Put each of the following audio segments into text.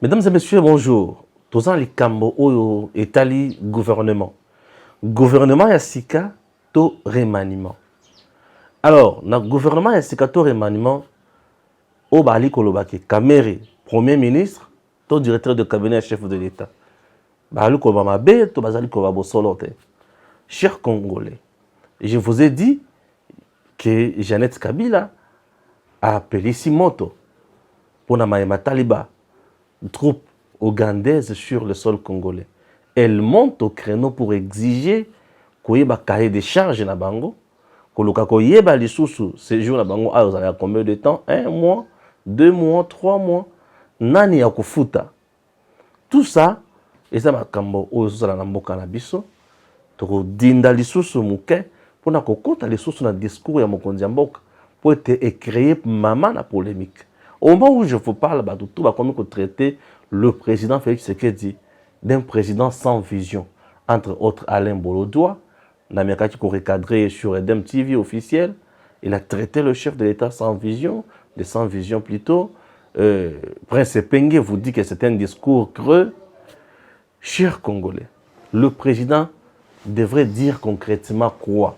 Mesdames et messieurs, bonjour. Tous les Cambo Oyo Etali gouvernement. Gouvernement Yassika to remaniement. Alors, dans le gouvernement Yassika to remaniement, Obali Kolobake, Kamere, Premier ministre, to directeur de cabinet chef de l'État. Bali Kolobama B, to Bazali Kolobabo Solote. Chers Congolais, je vous ai dit que Jeannette Kabila a appelé Simoto pour Namaïma Taliba, troupe ougandaise sur le sol congolais. Elle monte au créneau pour exiger qu'il y ait un cahier de charges na bango, que le y ait un séjour na bango a combien de temps? 1 mois, 2 mois, 3 mois. Nani ya kufuta. Tout ça, et ça ma kambo o zala na mboka na biso, to dinda lisusu muke pour na kokota lisusu na discours ya mokonzi ya mboka pour être créé maman na polémique. Au moment où je vous parle, tout va comme traiter le président Félix Tshisekedi d'un président sans vision. Entre autres, Alain Bolodoua, Namekaki qui recadré sur Edem TV officiel, il a traité le chef de l'État sans vision, de sans vision plutôt. Prince Pengue vous dit que c'est un discours creux. Chers Congolais, le président devrait dire concrètement quoi?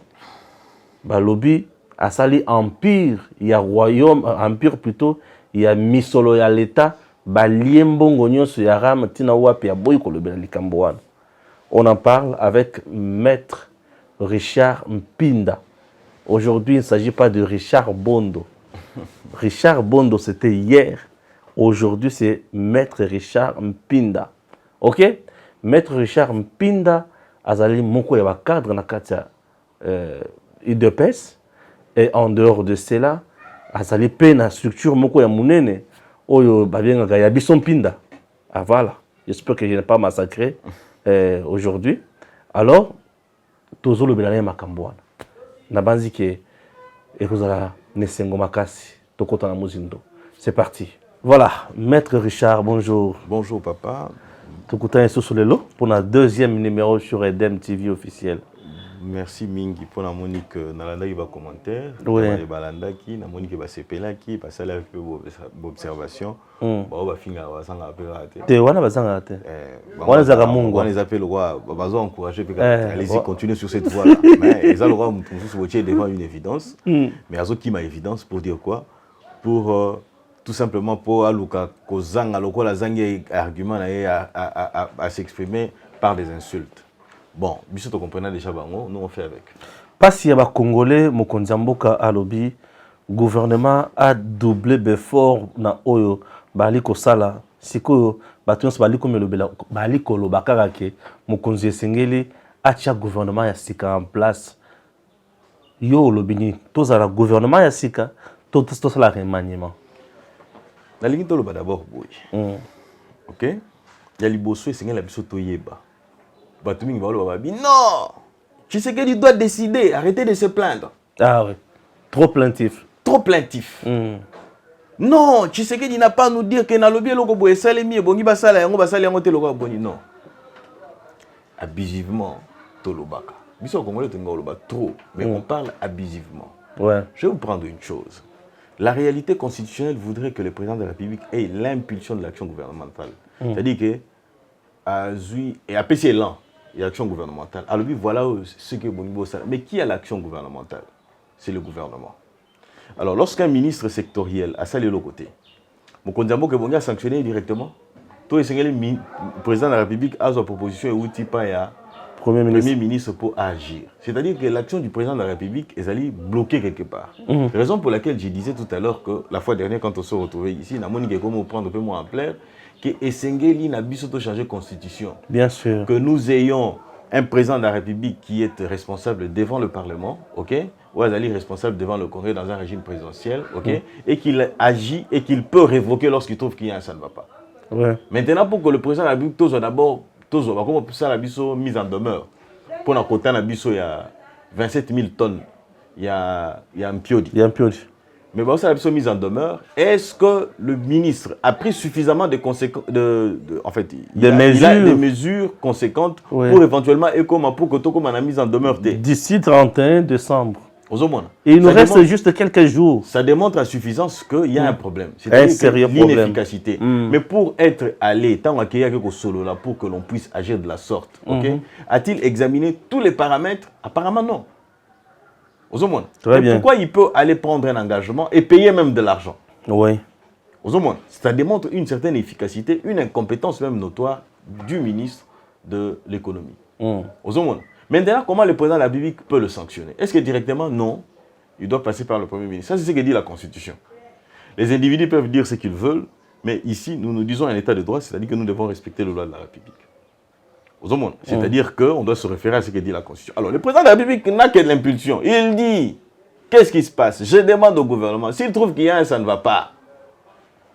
Balobi a sali empire, il y a royaume, empire plutôt, il y a misolo ya l'État, baliembongo nyonso ya ram tina wapi ya boy kolobela likambo wana. On en parle avec maître Richard Mpinda. Aujourd'hui, il ne s'agit pas de Richard Bondo. Richard Bondo, c'était hier. Aujourd'hui, c'est maître Richard Mpinda. OK? Maître Richard Mpinda azali moko ya cadre na katia IDPS, et en dehors de cela, azali pe na structure moko ya munene oyo babenga ya biso Mpinda. Ah voilà, j'espère que je n'ai pas massacré aujourd'hui. Alors tozolo belane makambo wana na banzi ke ekozala nesengo makasi tokota na muzindo. C'est parti. Voilà, maître Richard, bonjour. Bonjour papa. Tokuta sur le lot pour notre deuxième numéro sur Edem TV officiel. Merci mingi pour la monique nalanda qui va commentaire, oui. Balanda qui na monique va sepela qui passe là avec observation. Ba ba finga wa sanga apelate. Te wana bazanga te. Wana zaka mungu. On les appelle roi, bazo encourager allez-y continuer sur cette voie là. Mais ils ont le roi mutusu votier devant une évidence. Mais azo qui m'a évidence pour dire quoi? Pour tout simplement pour aluka kozanga lokola zangi argument à s'exprimer par des insultes. Bon, biso to comprenons déjà bango, nous on fait avec. Pas si y a Congolais, mokonzi mboka alobi, gouvernement a doublé d'efforts na oyo bali ko sala, sikoyo batons bali ko melobela bali ko lobaka ke mokonzi esengeli atia gouvernement ya sika en place. Yo lobini tozala gouvernement ya sika to sala remaniement. Na lingi to loba d'abord boy. OK? Ya liboso esengeli biso to yeba. Non, Tshisekedi doit décider, arrêtez de se plaindre. Ah oui, trop plaintif. Trop plaintif. Non, Tshisekedi n'a pas à nous dire que Nalobi est logo boye salemi et bongi basala yango basala yango te logo boni non. Abusivement tolobaka. Biso congolais tenga loba trop, mais on parle abusivement. Ouais. Je vais vous prendre une chose. La réalité constitutionnelle voudrait que le président de la République ait l'impulsion de l'action gouvernementale. C'est-à-dire que Azui et APC lent. Il y a l'action gouvernementale. Alors, voilà ce que Bonibo sait. Mais qui a l'action gouvernementale? C'est le gouvernement. Alors, lorsqu'un ministre sectoriel a salé l'autre côté, Mokondiambo que Bonga a sanctionné directement, tout le président de la République a sa proposition et outil pas à Premier ministre pour agir. C'est-à-dire que l'action du président de la République est allée bloquer quelque part. Raison pour laquelle je disais tout à l'heure que la fois dernière, quand on se retrouvait ici, on a comment prendre un peu moins en plaire, que Essengeli n'a pas changé de constitution. Bien sûr. Que nous ayons un président de la République qui est responsable devant le Parlement, ok, ou Azali responsable devant le Congrès dans un régime présidentiel, ok, et qu'il agit et qu'il peut révoquer lorsqu'il trouve qu'il y a un ça ne va pas. Ouais. Maintenant, pour que le président de la République soit d'abord, comme ça la mise en demeure, pour la quota il y a 27 000 tonnes, il y a un piodi. Il y a un piodi. Mais bon, ça la mise en demeure. Est-ce que le ministre a pris suffisamment de conséquences, en fait, il a des mesures conséquentes pour éventuellement pour que tout comme la mise en demeure d'ici 31 décembre. Et il nous reste juste quelques jours. Ça démontre à suffisance qu'il y a un problème. Un sérieux problème. L'inefficacité. Mais pour être allé, tant qu'il y a quelque solo là, pour que l'on puisse agir de la sorte, a-t-il examiné tous les paramètres? Apparemment non. Très bien. Pourquoi il peut aller prendre un engagement et payer même de l'argent? Oui. Ça démontre une certaine efficacité, une incompétence même notoire du ministre de l'économie. Maintenant, comment le président de la République peut le sanctionner? Est-ce que directement? Non. Il doit passer par le Premier ministre. Ça, c'est ce que dit la Constitution. Les individus peuvent dire ce qu'ils veulent, mais ici, nous disons un état de droit, c'est-à-dire que nous devons respecter les lois de la République. C'est-à-dire qu'on doit se référer à ce que dit la Constitution. Alors, le président de la République n'a que de l'impulsion. Il dit, qu'est-ce qui se passe? Je demande au gouvernement. S'il trouve qu'il y a un, ça ne va pas.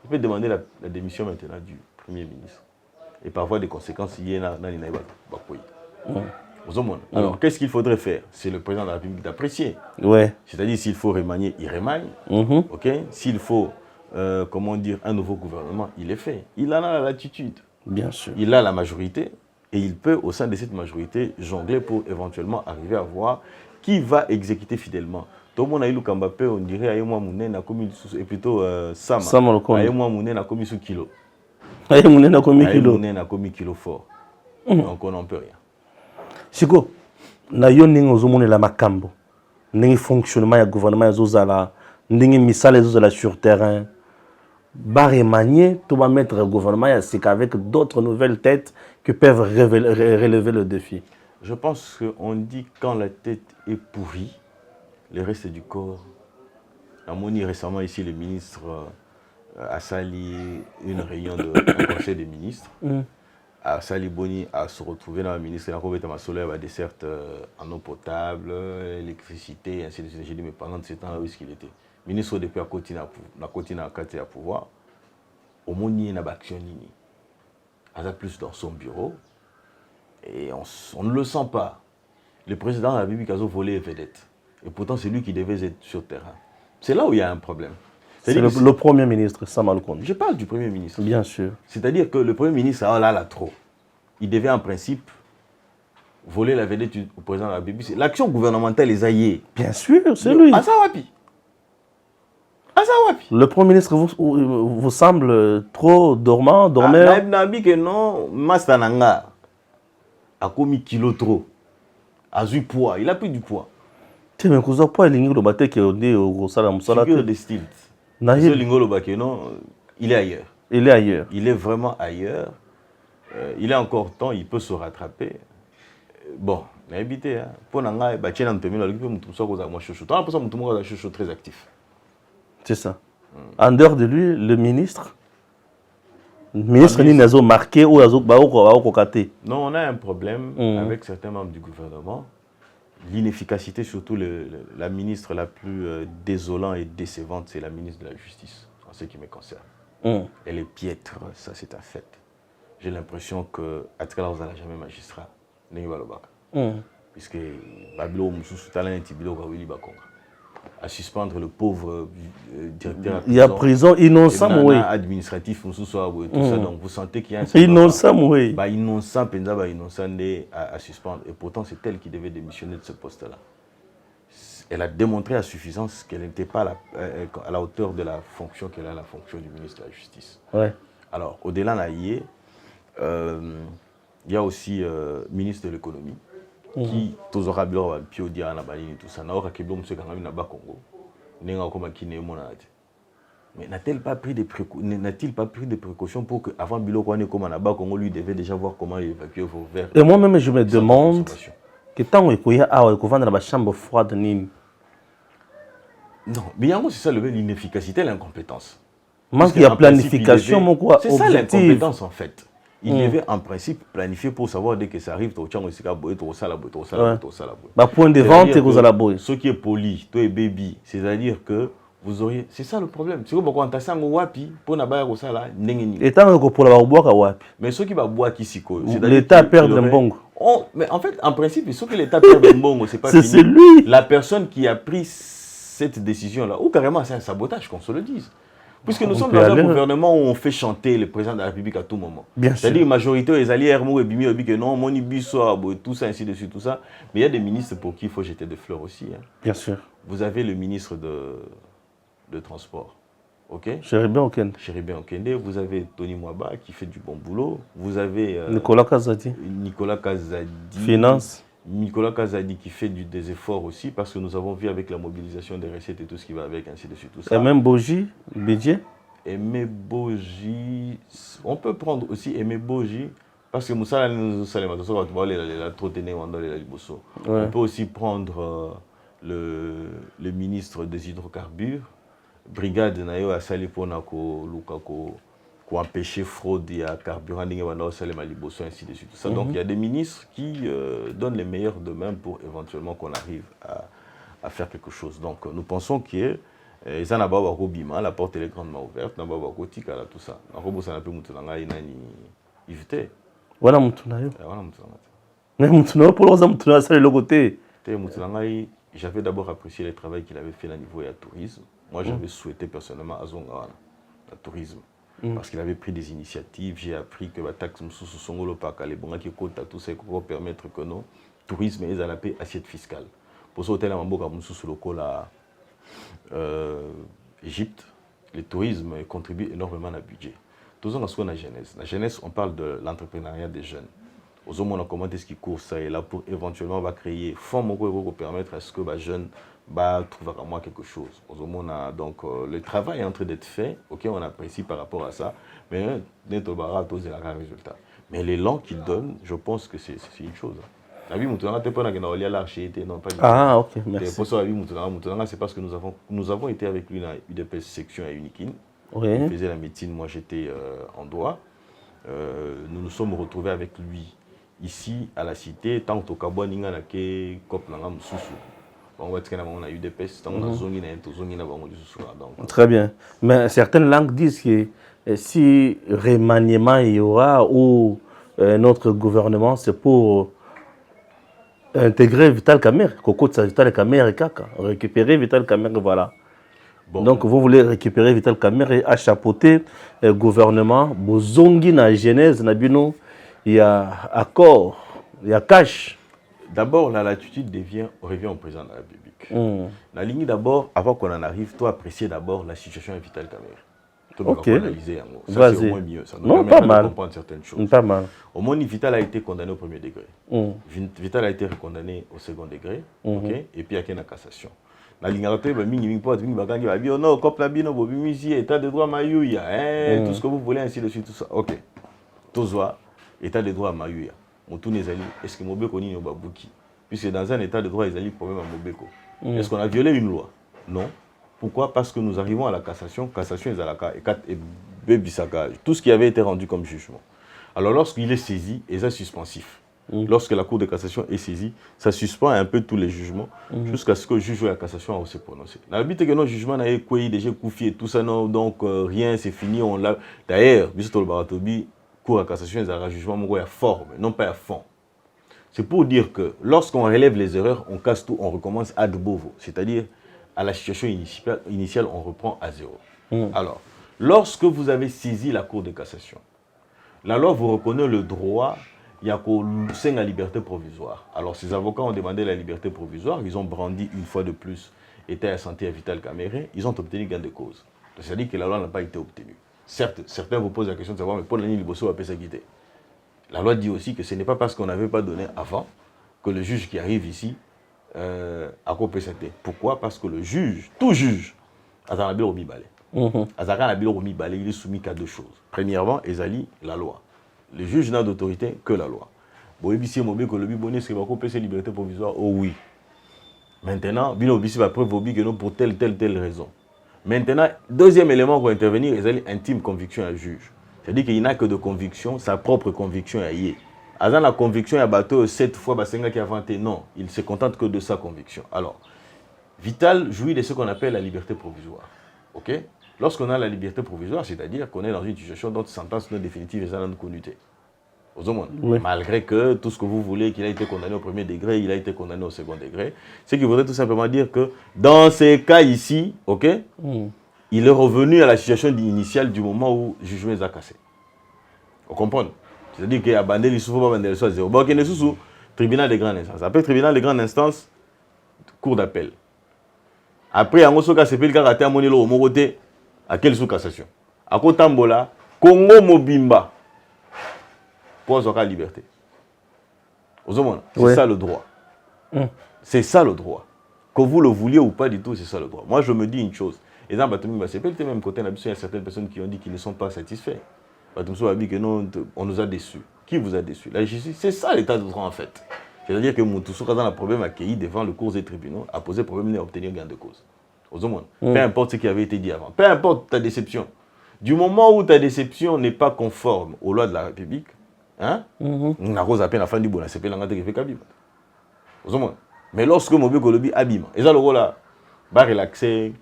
Il peut demander la démission maintenant du Premier ministre. Et par voie de conséquences, il y a alors, qu'est-ce qu'il faudrait faire? C'est le président de la République d'apprécier. Ouais. C'est-à-dire, s'il faut remanier, il remanie. S'il faut, un nouveau gouvernement, il est fait. Il en a la latitude. Bien sûr. Il a la majorité et il peut, au sein de cette majorité, jongler pour éventuellement arriver à voir qui va exécuter fidèlement. Tout le monde a eu le Kambapé, on dirait, Aïe-moi Mounen a commis et plutôt Sama. Aïe-moi Mounen a commis sous kilo. Aïe-moi Mounen a commis kilo. Mounen a commis kilo fort. Donc on n'en peut rien. Siko, na yo ningo zomone la makambo. Ningi fonctionnement ya gouvernement zozala, ningi misale zozala sur terrain. Ba remanier, tout va mettre le gouvernement c'est qu'avec d'autres nouvelles têtes qui peuvent relever le défi. Je pense qu'on dit quand la tête est pourrie, le reste du corps. On a dit récemment ici le ministre a sali une réunion d'un conseil des ministres. À Saliboni à se retrouver dans le ministère de la solaire, à dessert en eau potable, électricité, ainsi de suite. J'ai dit, mais pendant ce temps-là, où est-ce qu'il était? Ministre depuis à côté à pouvoir, au monde, il y a une action. Il a plus dans son bureau, et on ne le sent pas. Le président de la République a volé les vedettes. Et pourtant, c'est lui qui devait être sur le terrain. C'est là où il y a un problème. C'est le Premier ministre, Sama Lukonde. Je parle du Premier ministre. Bien sûr. C'est-à-dire que le Premier ministre, là, trop. Il devait en principe voler la vedette au président de la République. L'action gouvernementale est aillée. Bien sûr, c'est lui. Asawapi. Le Premier ministre vous semble trop dormant, dormeur? Nabi que non, Mastananga a commis kilo trop. A eu poids. Il a pris du poids. Tu sais, mais poids, il est au salaire. Figure de style. Il est ailleurs. Il est ailleurs. Il est vraiment ailleurs. Il a encore temps, il peut se rattraper. Bon, il a habité. Pour Nanga, il y a un très actif. C'est ça. En dehors de lui, le ministre n'a marqué ou non, on a un problème avec certains membres du gouvernement. L'inefficacité, surtout la ministre la plus désolante et décevante, c'est la ministre de la Justice, en ce qui me concerne. Elle est piètre, ça c'est un fait. J'ai l'impression qu'à Tkala, vous n'allez jamais magistrat. Puisque Babilo Moussou Talent et Tibilo Kawili Bakonga. À suspendre le pauvre directeur. Il y a prison innocent, oui. Administratif, tout ça. Donc vous sentez qu'il y a un. Innocent, oui. Innocent, innocent à suspendre. Et pourtant, c'est elle qui devait démissionner de ce poste-là. Elle a démontré à suffisance qu'elle n'était pas à la hauteur de la fonction qu'elle a, la fonction du ministre de la Justice. Ouais. Alors, au-delà de il y a aussi le ministre de l'économie qui toujours a bien tout ça. Mais n'a-t-il pas pris des précautions pour qu'avant Biloko Congo lui devait déjà voir comment évacuer vos verres? Et moi-même, je me demande que tant qu'il y a dans la chambre froide, non, mais c'est ça l'inefficacité et l'incompétence. Manque de planification, c'est ça l'incompétence en fait. Il devait en principe planifier pour savoir dès que ça arrive, point de vente et vous allez ce qui est poli, toi et baby, c'est-à-dire que vous auriez. C'est ça le problème. C'est pourquoi on t'a dit wapi pour n'avoir pas ça là, et tant que pour la boire wapi. Mais ceux qui va boire qui s'y colle, l'État perd un bon. Mais en fait, en principe, ce que l'État perd un bon, c'est pas. C'est lui. La personne qui a pris cette décision là, ou carrément c'est un sabotage, qu'on se le dise. Puisque nous sommes peut dans un aller. gouvernement où on fait chanter le président de la République à tout moment. Bien sûr. C'est-à-dire, majorité, les alliés, Hermou et Bimi, que non, Moni Bissau, tout ça, ainsi de suite, tout ça. Mais il y a des ministres pour qui il faut jeter des fleurs aussi. Hein. Bien sûr. Vous avez le ministre de Transport. Ok? Chéribin Oken. Chéribin Okende, vous avez Tony Mwaba qui fait du bon boulot. Vous avez Nicolas Kazadi. Nicolas Kazadi. Finance. Nicolas Kazadi qui fait des efforts aussi parce que nous avons vu avec la mobilisation des recettes et tout ce qui va avec, ainsi de suite, tout ça. Et même Boji, Bédier. Aimé Boji, on peut prendre aussi Aimé Boji parce que Moussa on peut aussi prendre le ministre des hydrocarbures, brigade nayo a sali pona ko empêcher fraude et carburant ainsi de suite. Ça, donc il y a des ministres qui donnent les meilleurs demain pour éventuellement qu'on arrive à faire quelque chose. Donc nous pensons que la porte est grandement ouverte, tout ça. Voilà Moutunayo. Mais Moutunayo, pour l'autre, Moutunayo, c'est le côté. J'avais d'abord apprécié le travail qu'il avait fait au niveau du tourisme. Moi, j'avais souhaité personnellement à Zonga, le tourisme. Parce qu'il avait pris des initiatives, j'ai appris que la taxe Moussou Songolo Parc, les bons qui comptent tout ça pour permettre que nos tourisme est à la paix assiette fiscale. Pour ça, hôtel à Mamboka Moussou Soloko, Égypte, le tourisme contribue énormément à budget. Tout ça, on a la jeunesse. La jeunesse, on parle de l'entrepreneuriat des jeunes. Aux hommes, on a comment est-ce qu'ils courent ça et là pour éventuellement va créer fonds pour permettre à ce que les jeunes trouvent à moi quelque chose. Aux hommes, on a donc le travail est en train d'être fait. Ok, on apprécie par rapport à ça, mais net au barat, tous les résultats. Mais l'élan qu'ils donnent, je pense que c'est une chose. La vie Moutounanga, tu n'es pas dans l'architecte, non pas du tout. Ah, ok, merci. Pour ça, la vie Moutounanga, c'est parce que nous avons été avec lui dans l'UDPS section à Unikin. Oui. Il faisait la médecine, moi j'étais en droit. Nous nous sommes retrouvés avec lui ici à la cité, tant que Kabwa Ninga na ke Kop Nanga Moussoussou. On va dire qu'on a eu des pestes, on a zongi na zongi na bango du Très bien. Mais certaines langues disent que si remaniement il y aura ou notre gouvernement, c'est pour intégrer Vital Kamerhe, Coco de Vital Kamerhe et Kaka, récupérer Vital Kamerhe, voilà. Bon. Donc vous voulez récupérer Vital Kamerhe et chapeauter le gouvernement, Bozongi na Genèse, Nabino, il y a accord, il y a cash. D'abord, la latitude revient au président de la République. La ligne d'abord, avant qu'on en arrive, toi apprécier d'abord la situation de Vital Kamerhe. Ok. Analyser, ça c'est au moins mieux. Ça nous non, permet pas mal. de comprendre certaines choses. Pas mal. Au moins, Vital a été condamné au premier degré. Vital a été condamné au second degré. Okay? Et puis il y a une cassation. La ligne d'arrêt, état de droit Mayouya, tout ce que vous voulez, ainsi de suite, tout ça. Ok. Tozoa, état de droit Mayouya. Est-ce que Mobeko ni Babuki? Puisque dans un état de droit, il y a un problème à Mobeko. Est-ce qu'on a violé une loi? Non. Pourquoi? Parce que nous arrivons à la cassation. Cassation est à la et tout ce qui avait été rendu comme jugement. Alors lorsqu'il est saisi, il est suspensif. Lorsque la Cour de cassation est saisie, ça suspend un peu tous les jugements jusqu'à ce que le juge de la cassation se prononce. La but est que nos jugements n'aient pas déjà confié tout ça, non, donc rien, c'est fini. D'ailleurs, le Baratobi, Cour de cassation, il y a un jugement à forme, non pas à fond. C'est pour dire que lorsqu'on relève les erreurs, on casse tout, on recommence ad bovo. C'est-à-dire, à la situation initiale, on reprend à zéro. Alors, lorsque vous avez saisi la Cour de cassation, la loi vous reconnaît le droit. Il y a la liberté provisoire. Alors, ces avocats ont demandé la liberté provisoire. Ils ont brandi une fois de plus état de santé à Vital Kamerhe. Ils ont obtenu gain de cause. C'est-à-dire que la loi n'a pas été obtenue. Certes, certains vous posent la question de savoir, mais Paul Nani Liboso a pu s'acquitter. La loi dit aussi que ce n'est pas parce qu'on n'avait pas donné avant que le juge qui arrive ici a coupé sa tête. Pourquoi? Parce que le juge, tout juge, il est soumis qu'à deux choses. Premièrement, Ezali, la loi. Le juge n'a d'autorité que la loi. Bon, il y a une liberté provisoire. Oh oui. Maintenant, il va preuve pour telle raison. Maintenant, deuxième élément pour intervenir, il y a intime conviction à juge. C'est-à-dire qu'il n'a que de conviction, sa propre conviction à y est. Avant la conviction, il y a bateau 7 fois Basenga qui a vanté. Non, il se contente que de sa conviction. Alors, Vital jouit de ce qu'on appelle la liberté provisoire. Ok? Lorsqu'on a la liberté provisoire, c'est-à-dire qu'on est dans une situation dont sentence non définitive et non connue. Oui. Malgré que tout ce que vous voulez, qu'il a été condamné au premier degré, il a été condamné au second degré, ce qui voudrait tout simplement dire que dans ces cas ici, ok, il est revenu à la situation initiale du moment où le jugement est cassé. Vous comprenez? C'est-à-dire qu'il y a bandé les soufou, bandé les soufou, zéro. Bon, il y a sous tribunal de grande instance. Après tribunal de grande instance, cour d'appel. Après, il y a un cas qui s'appelle Karaté à Monelo, au côté, à quelle sous-cassation? À côté Tambola, Congo Mobimba, pour avoir la liberté. C'est ça le droit. C'est ça le droit. Que vous le vouliez ou pas du tout, c'est ça le droit. Moi, je me dis une chose. Et dans Batumba, c'est pas le même côté, il y a certaines personnes qui ont dit qu'ils ne sont pas satisfaits. Batumba a dit que non, on nous a déçus. Qui vous a déçus? La justice, c'est ça l'état de droit en fait. C'est-à-dire que Moutoussou, quand on a un problème accueilli devant le cours des tribunaux, a posé problème d'obtenir gain de cause. Peu importe ce qui avait été dit avant, peu importe ta déception. Du moment où ta déception n'est pas conforme aux lois de la République, hein, on a cause à peine la fin du bon, c'est pas l'engagement qui fait qu'abîme. Mais lorsque Mobile Kolobi abîme, et ça le rôle là, va relaxer.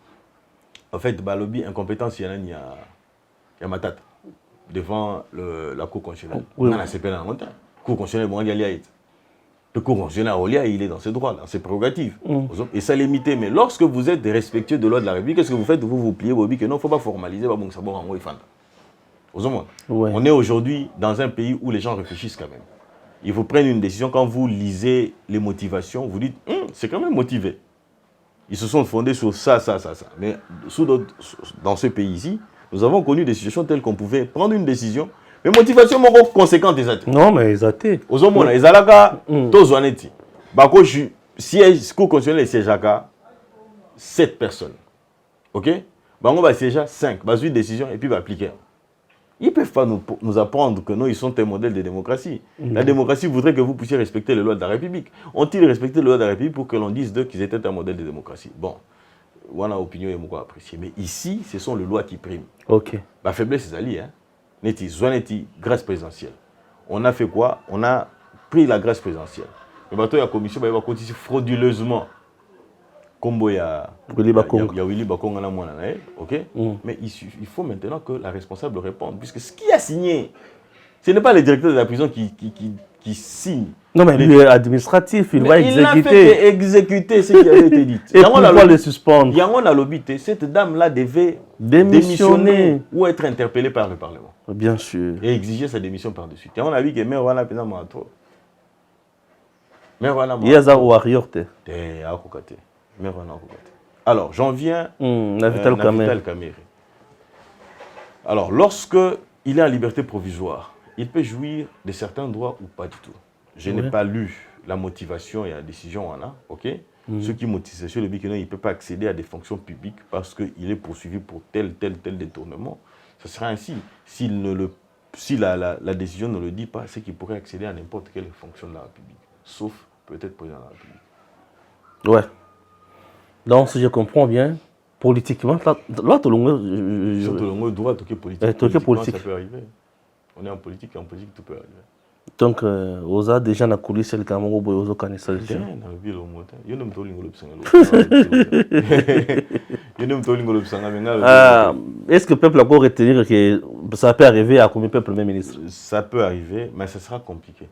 En fait, le lobby incompétence, il y a ma tête devant la Cour constitutionnelle. On a CP dans longtemps. Cour constitutionnelle, le Cour constitutionnel, il est dans ses droits, dans ses prérogatives. Et ça limité. Mais lorsque vous êtes respectueux de loi de la République, qu'est-ce que vous faites? Vous vous pliez, vous dites que non, il ne faut pas formaliser. On est aujourd'hui dans un pays où les gens réfléchissent quand même. Ils vous prennent une décision. Quand vous lisez les motivations, vous dites, c'est quand même motivé. Ils se sont fondés sur ça. Mais dans ce pays-ci, nous avons connu des situations telles qu'on pouvait prendre une décision, mais motivation conséquente des athées. Non, mais les athées. Aux hommes, les alaka, tous honnêtes. Bako, si le cours constitutionnel siège à 7 personnes, ok? On va siéger à 5, on va une décision et puis on va appliquer. Ils ne peuvent pas nous apprendre que non, ils sont un modèle de démocratie. La démocratie voudrait que vous puissiez respecter les lois de la République. Ont-ils respecté les lois de la République pour que l'on dise d'eux qu'ils étaient un modèle de démocratie? Bon, on a opinion et moi apprécier. Mais ici, ce sont les lois qui priment. Ok. La faiblesse, c'est Ali, hein. Neti, Zwaneti, grâce présidentielle. On a fait quoi? On a pris la grâce présidentielle. Mais maintenant, la commission va continuer frauduleusement. Comme il y a Willy Bakong, ok? Mais il faut maintenant que la responsable réponde. Puisque ce qui a signé, ce n'est pas le directeur de la prison qui signe. Non, mais lui est administratif, il va exécuter. Il n'a fait qu'exécuter ce qui avait été dit. Et pourquoi le suspendre? Il y a un lobby, cette dame-là devait démissionner ou être interpellée par le Parlement. Bien sûr. Et exiger sa démission par-dessus. On a vu que Mère Wana Pena Mato. Il y a un warrior. Alors, j'en viens Navital Kamere. Alors, lorsque il est en liberté provisoire, il peut jouir de certains droits ou pas du tout. Je n'ai pas lu la motivation et la décision en a, ok? Ce qui motive sur le but qu'il ne peut pas accéder à des fonctions publiques parce qu'il est poursuivi pour tel détournement. Ce sera ainsi. Si la décision ne le dit pas, c'est qu'il pourrait accéder à n'importe quelle fonction de la République, sauf peut-être président de la République. Ouais. Donc, si je comprends bien, politiquement, là, tout le monde. Surtout le monde droit, tout politique. Ça peut arriver. On est en politique et en politique, tout peut arriver. Donc, vous avez déjà dans la coulisse, le Cameroun, vous avez connaissé le terrain. Est-ce que le peuple a encore retenir que ça peut arriver à combien de peuple, même ministre? Ça peut arriver, mais ça sera compliqué.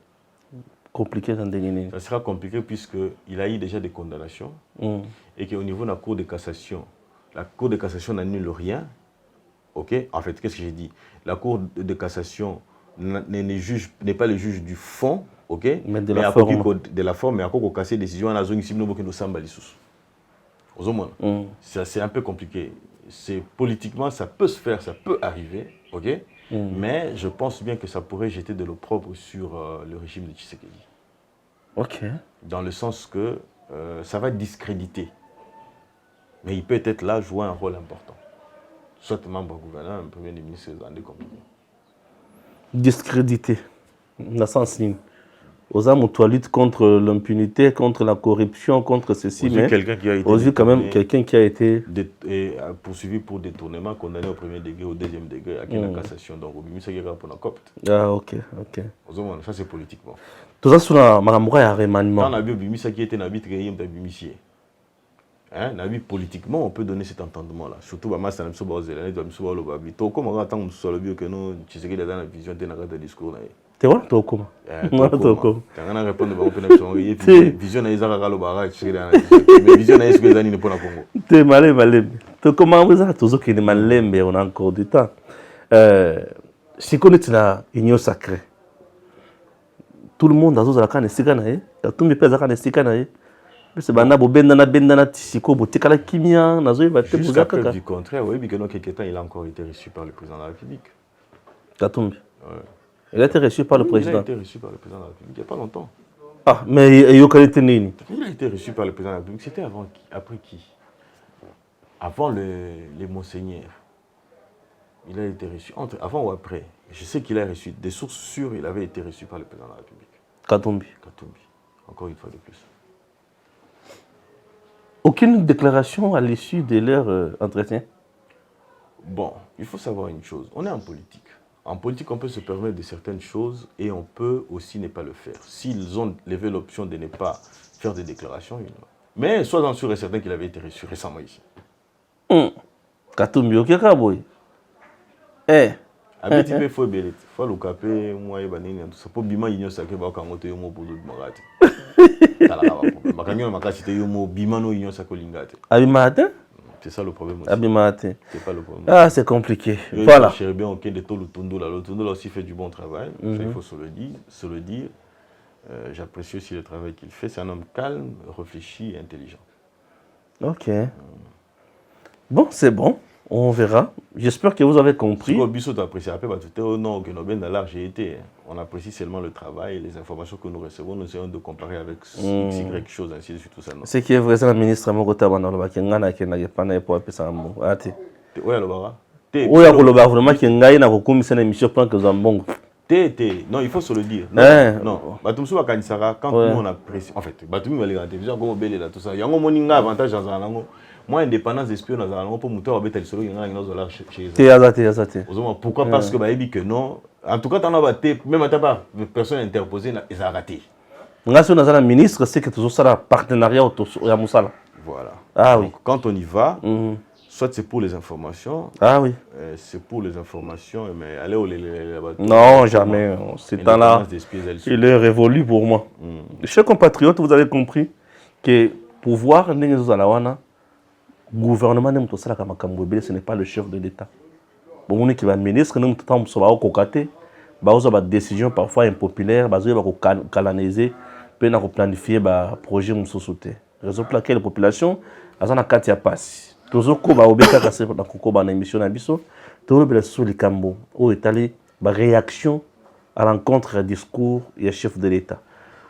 Compliqué dans des. Ça sera compliqué puisqu'il a eu déjà des condamnations et qu'au niveau de la Cour de cassation n'annule rien. Ok? En fait, qu'est-ce que j'ai dit? La Cour de cassation n'est pas le juge du fond, ok? Mais de la forme. De la forme, mais à quoi casser décision à la zone ici, nous avons c'est un peu compliqué. Politiquement, ça peut se faire, ça peut arriver, ok? Mais je pense bien que ça pourrait jeter de l'opprobre sur le régime de Tshisekedi. Ok. Dans le sens que ça va discréditer. Mais il peut être là, jouer un rôle important. Soit membre gouverneur, un premier ministre, des communes. Discréditer. Dans le sens où aux hommes, on lutte contre l'impunité, contre la corruption, contre ceci, mais aussi quand même quelqu'un qui a été poursuivi pour détournement, condamné au premier degré, au deuxième degré, à la cassation. Donc, au ministère pour la copte. Ah, ok. Ça, c'est politiquement. Tout ça sur la Maramboura et remaniement. Quand on a vu Bimisa qui était Nabi Trayé, Bimisier. Nabi, politiquement, on peut donner cet entendement-là. Surtout, Bama Sanamso Baozelane, Bamso Baobabi. Tout comme on attend sur le bio que nous, tu sais qu'il a dans la vision de discours. Tu vois, tu comment? Quand on a répondu à la vision, il y a vision, mais vision, il y a ce que les années ne peuvent pas. Tu es malé. comment vous avez toujours qu'il est on a encore du temps. Si on est dans l'union sacrée, tout le monde a toujours la canne sikanae, tout le monde a la sikanae. C'est bana benda tisiko botikala kimia nazo va te jusqu'à preuve du contraire, oui, que dans quelques temps il a encore été reçu par le président de la République. Katumbi. Il a été reçu par le président. Il a été reçu par le président de la République il n'y a pas longtemps. Ah, mais il a été reçu par le président de la République. C'était avant qui? Après qui? Avant les monseigneurs. Il a été reçu. Avant ou après? Je sais qu'il a reçu. Des sources sûres, il avait été reçu par le président de la République. Katumbi. Encore une fois de plus. Aucune déclaration à l'issue de leur entretien? Bon, il faut savoir une chose. On est en politique. En politique, on peut se permettre de certaines choses et on peut aussi ne pas le faire. S'ils ont levé l'option de ne pas faire des déclarations, mais sois-en sûr et certain qu'il avait été reçu récemment ici. Katumbi, ok, Kaboy. Habitué, il faut le faut le caper, moi et Banini, tout ça. Pour Bima, il y a ça qui va quand on te yomo pour le marate. C'est ça le problème aussi. C'est pas le problème. Ah, c'est compliqué. Voilà. Le aussi fait du bon travail, ça, il faut se le dire. J'apprécie aussi le travail qu'il fait. C'est un homme calme, réfléchi et intelligent. Ok. Bon, c'est bon. On verra. J'espère que vous avez compris. On apprécie seulement le travail et les informations que nous recevons. Nous essayons de comparer avec Y chose, ainsi de suite. Tout ça. Ce qui est vrai, c'est le ministre Mokota Banaloba qui n'a pas de pour appeler ça. Oui, alors, oui, vraiment qui n'a pas de émission plan que nous avons. Non, il faut se le dire. Non. Quand on apprécie. En fait, la télévision, tout ça. Il y a un avantage dans un angle. Moi, indépendance d'espion dans un pour moteur, pourquoi? Parce que non. En tout cas, même personne interposée, ils ont raté. Le ministre, c'est que toujours ça, le partenariat autour de Moussala. Voilà. Ah oui. Donc, quand on y va, soit c'est pour les informations. Ah oui. C'est pour les informations, mais allez où les non, jamais. C'est temps-là. Il est révolu pour moi. Chers compatriotes, vous avez compris que pouvoir n'est pas gouvernement n'est pas ça ce n'est pas le chef de l'État. Bon, on est qui va ministre, nous sommes au cocaté, bah décision parfois impopulaire, bah canaliser, puis on planifier bah projet musosoté. Raison pour laquelle la population a une carte à passer. Toujours qu'on va obéir à ce qu'on va émission na biso, toujours bien sur les cambo, où est allé bah réaction à l'encontre du discours et chef de l'État.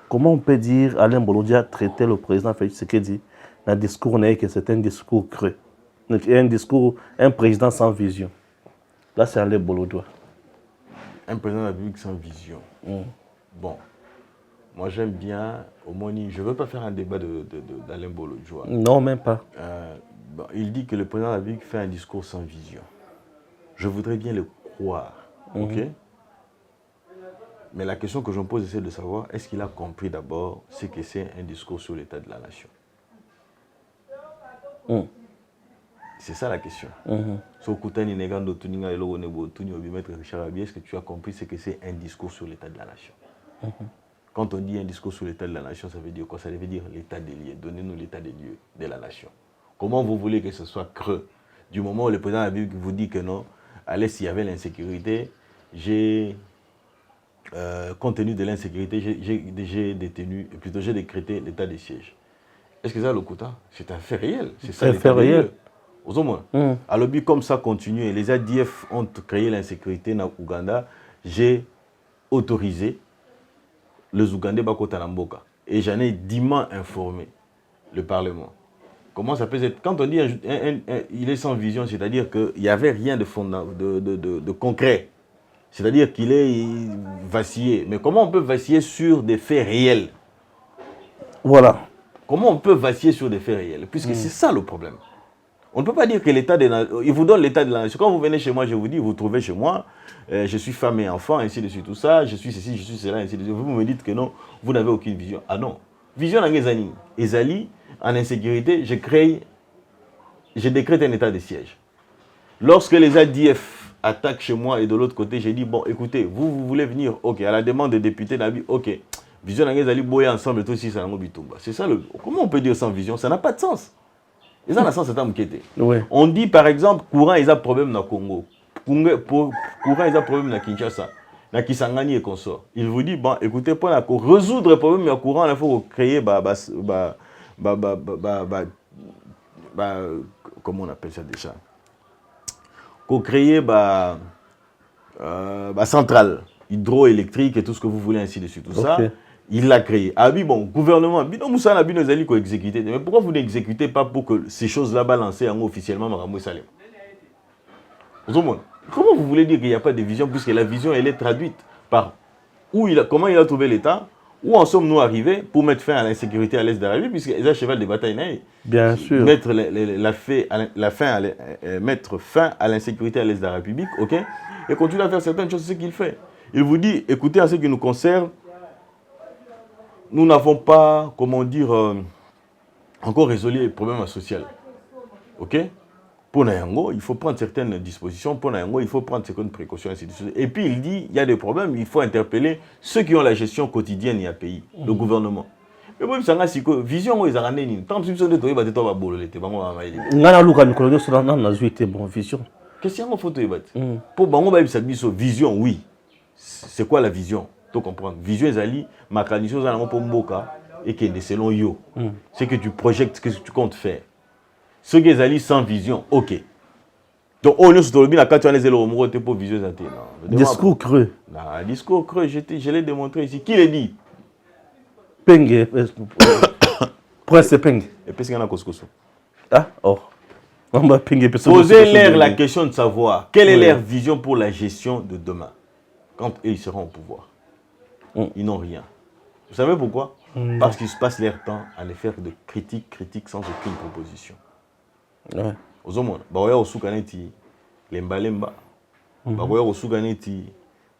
Comment on peut dire Alain Bolodia traiter le président Félix Tshisekedi un discours n'est que c'est un discours creux. Un président sans vision. Là, c'est Alain Bolodia. Un président de la République sans vision. Bon, moi j'aime bien, au moins, je ne veux pas faire un débat d'Alain Bolodia. Non, même pas. Il dit que le président de la République fait un discours sans vision. Je voudrais bien le croire. Ok? Mais la question que je me pose, c'est de savoir, est-ce qu'il a compris d'abord ce que c'est un discours sur l'état de la nation? C'est ça la question. Est-ce que tu as compris ce que c'est un discours sur l'état de la nation? Quand on dit un discours sur l'état de la nation, ça veut dire quoi? Ça veut dire l'état des lieux. Donnez-nous l'état des lieux de la nation. Comment vous voulez que ce soit creux? Du moment où le président de la République vous dit que non, à l'Est, il y avait l'insécurité, compte tenu de l'insécurité, j'ai décrété l'état des sièges. Est-ce que ça le quota? C'est un fait réel. C'est ça un fait réel. Au moins. Alors, comme ça continue, et les ADF ont créé l'insécurité dans Ouganda, j'ai autorisé les Ougandais Bakota Namboka. Et j'en ai dimement informé le Parlement. Comment ça peut être? Quand on dit il est sans vision, c'est-à-dire qu'il n'y avait rien de concret. C'est-à-dire qu'il est vacillé. Mais comment on peut vaciller sur des faits réels? Voilà. Comment on peut vaciller sur des faits réels? Puisque c'est ça le problème. On ne peut pas dire que l'État de la... Il vous donne l'État de la nation. Quand vous venez chez moi, je vous dis, vous trouvez chez moi, je suis femme et enfant, ainsi de suite, tout ça, je suis ceci, je suis cela, ainsi de suite. Vous me dites que non, vous n'avez aucune vision. Ah non. Vision dans les années. Ezali, en insécurité, je décrète un état de siège. Lorsque les ADF attaquent chez moi et de l'autre côté, j'ai dit, bon, écoutez, vous voulez venir, ok, à la demande des députés Nabi, ok. Vision dans les alliés, boyer ensemble, et tout aussi, ça n'a pas. C'est ça le. Comment on peut dire sans vision? Ça n'a pas de sens. Et ça, dans le sens, c'est un mouquette. Oui. On dit, par exemple, courant, ils ont problème dans le Congo. Courant, ils ont problème dans Kinshasa. Dans Kisangani et consort. Il vous dit, bon, écoutez, pour résoudre le problème du courant, il faut créer, comment on appelle ça déjà? Pour créer, centrale hydroélectrique et tout ce que vous voulez, ainsi de suite. Tout ça, il l'a créé. Ah oui, bon, gouvernement, Moussa Nabi nous a dit qu'on exécutait. Mais pourquoi vous n'exécutez pas pour que ces choses-là balancées officiellement Maramou Salem? Comment vous voulez dire qu'il n'y a pas de vision, puisque la vision, elle est traduite par comment il a trouvé l'État, où en sommes-nous arrivés pour mettre fin à l'insécurité à l'Est de la République, puisqu'ils ont cheval de bataille. Bien sûr. Mettre fin à l'insécurité à l'Est de la République, ok, et continuer à faire certaines choses, c'est ce qu'il fait. Il vous dit, écoutez, en ce qui nous concerne, nous n'avons pas, comment dire, encore résolu les problèmes sociaux. Ok? Pour Nayango, il faut prendre certaines dispositions. Pour Nayango, il faut prendre certaines précautions. Et puis il dit, il y a des problèmes, il faut interpeller ceux qui ont la gestion quotidienne du pays, le gouvernement. Mais moi, je suis vision, ils ont ramené. Tant que je suis là, vision. Question de photo, pour Bango, vision, oui. C'est quoi la vision? Tu comprends? Vision, c'est ma tradition, c'est pour Mboka et que selon yo. C'est que tu projettes ce que tu comptes faire. Ceux qui sont sans vision, ok. Donc, on est sur le bien, quand tu as les éléments, tu pour vision. Discours creux. Non, discours creux, je l'ai démontré ici. Qui l'a dit? Penge. Prince Penge. Et puis, c'est un couscous. Ah, oh. Posez-leur la question de savoir quelle est leur vision pour la gestion de demain, quand eux, ils seront au pouvoir. Ils n'ont rien. Vous savez pourquoi? Parce qu'ils se passent leur temps à les faire de critiques sans aucune proposition. Aux hommes, Baoya Osukaneti, Lemba, Baoya Osukaneti,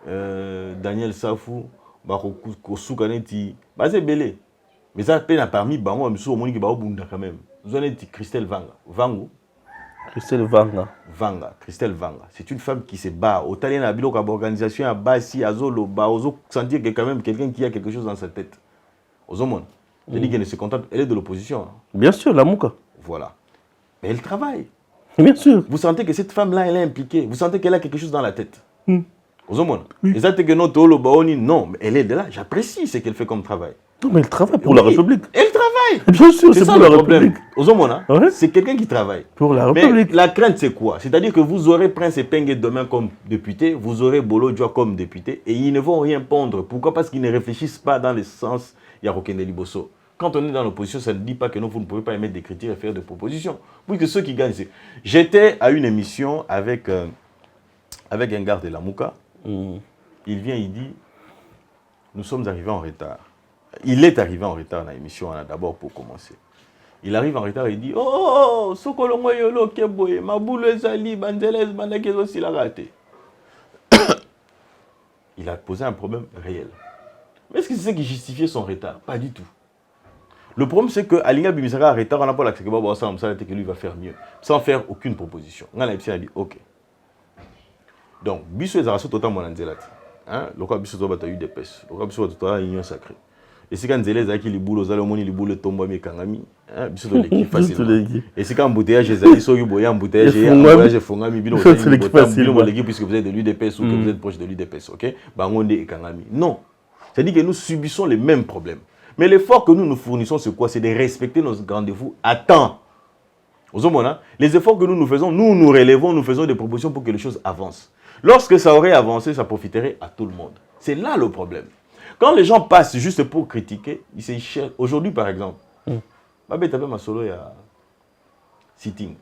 Daniel Safou, Baoya Osukaneti, c'est belé. Mais ça peine parmi Bango, mais sur Monique Baobunda quand même. Vous avez dit Christelle Vanga. Christelle Vanga. C'est une femme qui se bat. Au Talien à Bilo, organisation à Bassi, à Zolo, Baozo, sentir que quand même quelqu'un qui a quelque chose dans sa tête. Aux hommes, je dis qu'elle ne se contente, elle est de l'opposition. Bien sûr, la Mouka. Voilà. Mais elle travaille. Bien sûr. Vous sentez que cette femme-là, elle est impliquée. Vous sentez qu'elle a quelque chose dans la tête. Aux hommes, et ça, que non, Tolo Baoni, non, mais elle est de là. J'apprécie ce qu'elle fait comme travail. Non, mais elle travaille pour la République. Elle travaille. Bien sûr, c'est ça pour le la problème. République. Aux hommes, c'est quelqu'un qui travaille. Pour la République. Mais la crainte, c'est quoi? C'est-à-dire que vous aurez Prince Penge demain comme député, vous aurez Bolo Djoa comme député, et ils ne vont rien pondre. Pourquoi? Parce qu'ils ne réfléchissent pas dans le sens Yarokende Liboso. Quand on est dans l'opposition, ça ne dit pas que non, vous ne pouvez pas émettre des critiques et faire des propositions. Pour que ceux qui gagnent, c'est... J'étais à une émission avec un gars de la Mouka. Il vient, il dit, nous sommes arrivés en retard. Il est arrivé en retard dans l'émission, d'abord pour commencer. Il arrive en retard et il dit, oh, Sokolongo Yolo, Keboye, Maboule Zali, Banzeles, Bandakezo, s'il a raté. Il a posé un problème réel. Mais est-ce que c'est ce qui justifiait son retard? Pas du tout. Le problème, c'est que Alinga Bimisara a retard, on n'a pas l'accès que lui va faire mieux, sans faire aucune proposition. On a dit, ok. Donc, Bissou est à total mon anzelat. Le cas Bissou a eu des pèses. Le cas Bissou a une union sacrée. Et c'est quand Zélé a qui les boules aux alémonies, les boules tombent à Kangami. Bissou de l'équipe facilement. Et c'est quand embouteillage, les amis sont embouteillage et embouteillage Fongami, l'équipe puisque vous êtes de l'UDPS ou que vous êtes proche de l'UDPS. Ok? Bangonde et Kangami. Non. C'est-à-dire que nous subissons les mêmes problèmes. Mais l'effort que nous nous fournissons, c'est quoi? C'est de respecter nos rendez-vous à temps. Les efforts que nous faisons, nous relevons, nous faisons des propositions pour que les choses avancent. Lorsque ça aurait avancé, ça profiterait à tout le monde. C'est là le problème. Quand les gens passent juste pour critiquer, ils se cherchent. Aujourd'hui, par exemple, Babé Tabé Masolo, il y a sitting.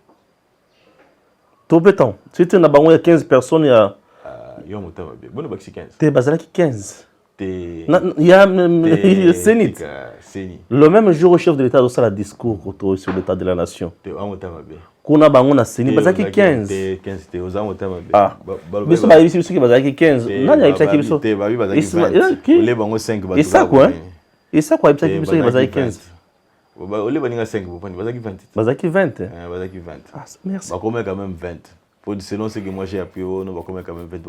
Tout béton. Si tu as 15 personnes, il y a. Il y a 15. Tu es basé 15. Il y a Sénit. Le même jour, le chef de l'État a fait un discours sur l'état de la nation. Kuna bangona Sénit, basé 15. Ah, mais ça va être qui basé 15. Non, il y a qui sont. Et ça quoi? Et ça quoi? Il y a basé 15. Ole baninga 5 pour prendre bazaki 20. Bazaki 20. Bazaki 20. Ah, merci. Bah quand même 20. Selon ce que moi j'ai appris, on va quand même 20.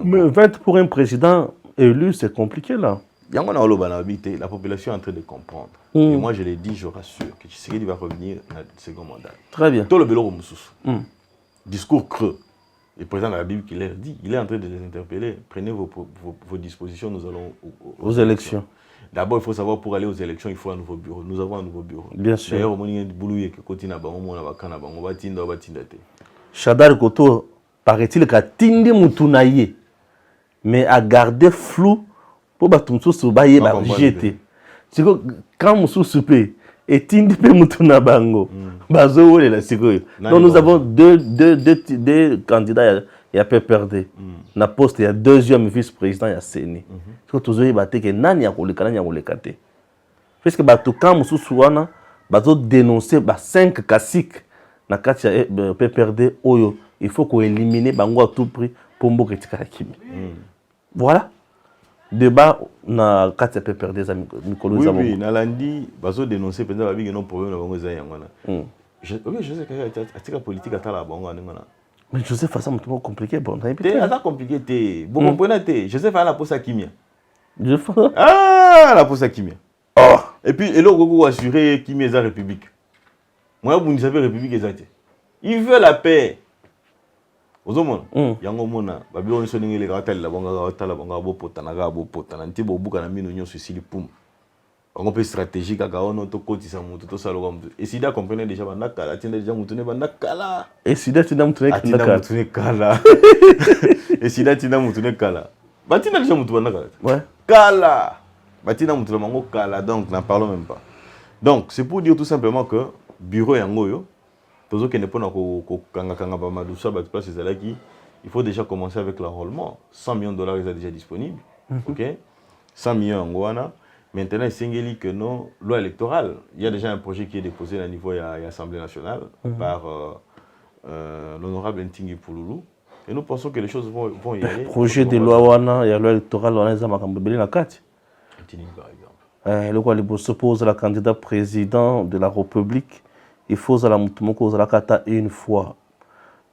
Mais 20 pour un président élu, c'est compliqué là. La population est en train de comprendre. Et moi, je l'ai dit, je rassure que Tshisekedi va revenir dans le second mandat. Très bien. Tout le vélo discours creux. Le président de la Bible qui leur dit, il est en train de les interpeller. Prenez vos dispositions, nous allons aux élections. D'abord, il faut savoir, pour aller aux élections, il faut un nouveau bureau. Nous avons un nouveau bureau. Bien sûr. D'ailleurs, on Chadar Koto, paraît-il qu'à Tindi Moutunaye, mais à garder flou pour que se bailler jeter. C'est que quand Moussou soupé et Tindi pe Moutuna Bango, Bazo la Sikoyo. Donc nous avons deux candidats, il y a PPRD. Na poste, il y a deuxième vice-président, il y a Séné. C'est que tous les bateaux que Nani a kolekate. Parce que quand Moussou Souana, Bazo dénoncer 5 classiques. Na kati ya PPRD Oyo, il faut qu'on élimine Bango à tout prix pour Mboka Kimi. Voilà. Débat na kati ya PPRD za Mikolo Zambo. Oui, Nalandi, Bazo dénoncer pendant la vie non problème na Bango za yangwana. Je sais que atika politique atala Bango anengana. Mais Joseph Fassa c'est compliqué bon. C'est assez compliqué té. Bon comprenez Joseph a la poste à Kimia. La poste à Kimia. Oh. Et puis et là Gogo assurer Kimia za République. Moi, vous ne savez République exacte. Il veut la paix. Aux hommes, yango mona, Babylone soningi les gars la banga bo potana ga bo potana ntibo buka na mino nyo sili pum. On peut stratégique à gaono to koti sa mutu to salo comme et Sida comprenait déjà bandaka la tienda déjà mutu ne bandaka la. Et Sida tinda mutu ne kala. Et Sida tinda mutu ne kala. Batina déjà mutu bandaka. Ouais. Kala. Batina mutu mango kala donc n'en parlons même pas. Donc c'est pour dire tout simplement que bureau yangoyo tozo que ne pas ko kanga ba madusa ba place ezalaki il faut déjà commencer avec l'enrôlement. 100 millions de dollars est déjà disponible. OK 100 millions en Guana. Maintenant, il que non, loi électorale. Il y a déjà un projet qui est déposé au niveau de l'Assemblée nationale par l'honorable Ntingi Pouloulou. Et nous pensons que les choses vont y aller. Projet de loi, il y a loi électorale, on a des amacambébélés dans la carte. Par exemple. Le quoi, il se pose la candidat président de la République. Il faut la Moutoumoko la carte une fois.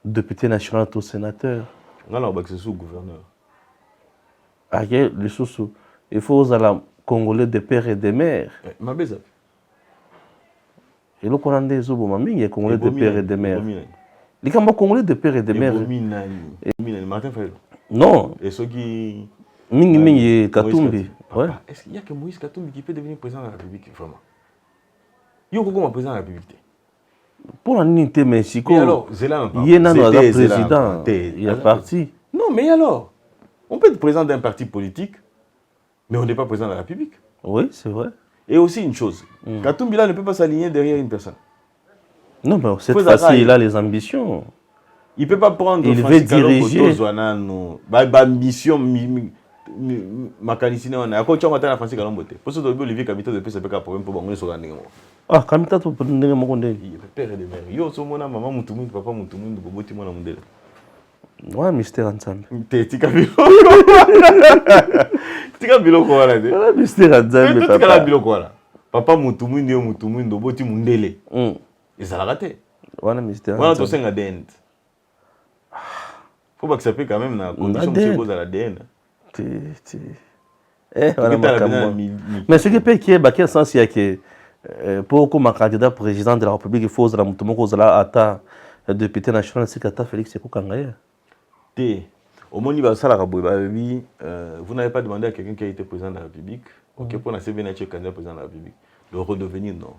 Député national ou sénateur. Non, c'est sous-gouverneur. Le sous-sous. Il faut la Congolais de père et de mère. Ma beza. Et le Coran des Obo, il y a Congolais de père et de mère. Les Congolais de père et de mère. Martin Fayot. Non. Et ceux qui. Mingi Katumbi. Ouais. Est-ce qu'il y a que Moïse Katumbi qui peut devenir président de la République, vraiment? Il y a comment président de la République? Pour l'unité Mexico. Mais alors, Zélan, il y a un président. Il est parti. Non, mais alors, on peut être président d'un parti politique, mais on n'est pas président de la République. Oui, c'est vrai. Et aussi une chose, Katumbi là ne peut pas s'aligner derrière une personne. Non, mais cette fois-ci, il a les ambitions. Il ne peut pas prendre il veut diriger. Ambition, mécanicien, on a encore la France Kalombote. Pour ce que Olivier Kamita depuis c'est pas un problème pour bango sur l'année. Ah, Kamita tu peux donner mon condé. Il père de mère. Yo so mona maman mutumu papa mutumu boboti mona mundele. Ouais, mystère ensemble. Tika bilo. Tika bilo ko wala de. Ouais, mystère ensemble papa. Tika bilo ko wala. Papa mutumu ndio mutumu boboti mundele. Et ça l'a raté. Ouais, mystère. Voilà to senga dent. Faut pas accepter quand même na condition de cause à la DN. Mais ce qui peut qui est quel sens il y a que pour comme candidat président de la République il faut la mutumo la ata député national secrétaire Félix Sekukangaya. Au moment où vous n'avez pas demandé à quelqu'un qui a été président de la République, OK pour la CVN candidat président de la République, de redevenir non.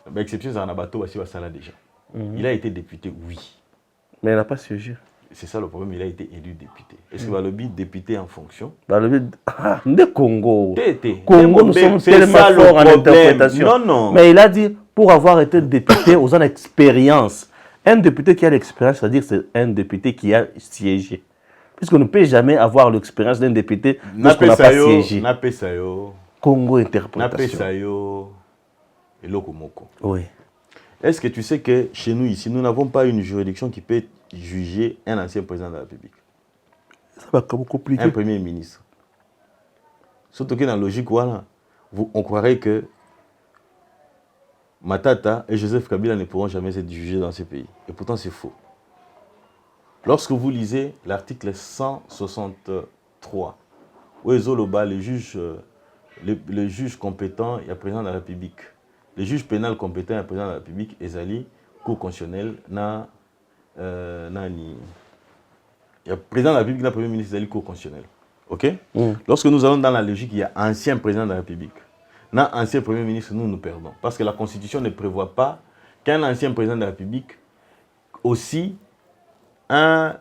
Mais exception c'est un abato aussi va ça là déjà. Il a été député oui. Mais il n'a pas siégé. C'est ça le problème, il a été élu député. Est-ce que va le but député en fonction? Le but de Congo. Congo, nous sommes tellement forts en interprétation. Non, non. Mais il a dit, pour avoir été député, aux ans d'expérience. Un député qui a l'expérience, c'est-à-dire que c'est un député qui a siégé. Puisqu'on ne peut jamais avoir l'expérience d'un député lorsqu'on n'a pas siégé. Congo interprétation. Et Lokomoko. Oui. Est-ce que tu sais que chez nous ici, nous n'avons pas une juridiction qui peut juger un ancien président de la République? Ça va comme compliqué. Un premier ministre. Surtout que dans la logique, voilà, on croirait que Matata et Joseph Kabila ne pourront jamais être jugés dans ces pays. Et pourtant, c'est faux. Lorsque vous lisez l'article 163, où Zoloba, le juge le juge compétent, il y a le président de la République. Le juge pénal compétent, il y a le président de la République, et Zali, cour constitutionnelle, il y a le président de la République, le premier ministre, Zali, cour constitutionnelle. OK? Lorsque nous allons dans la logique, il y a ancien président de la République. Dans ancien premier ministre, nous perdons. Parce que la Constitution ne prévoit pas qu'un ancien président de la République, aussi un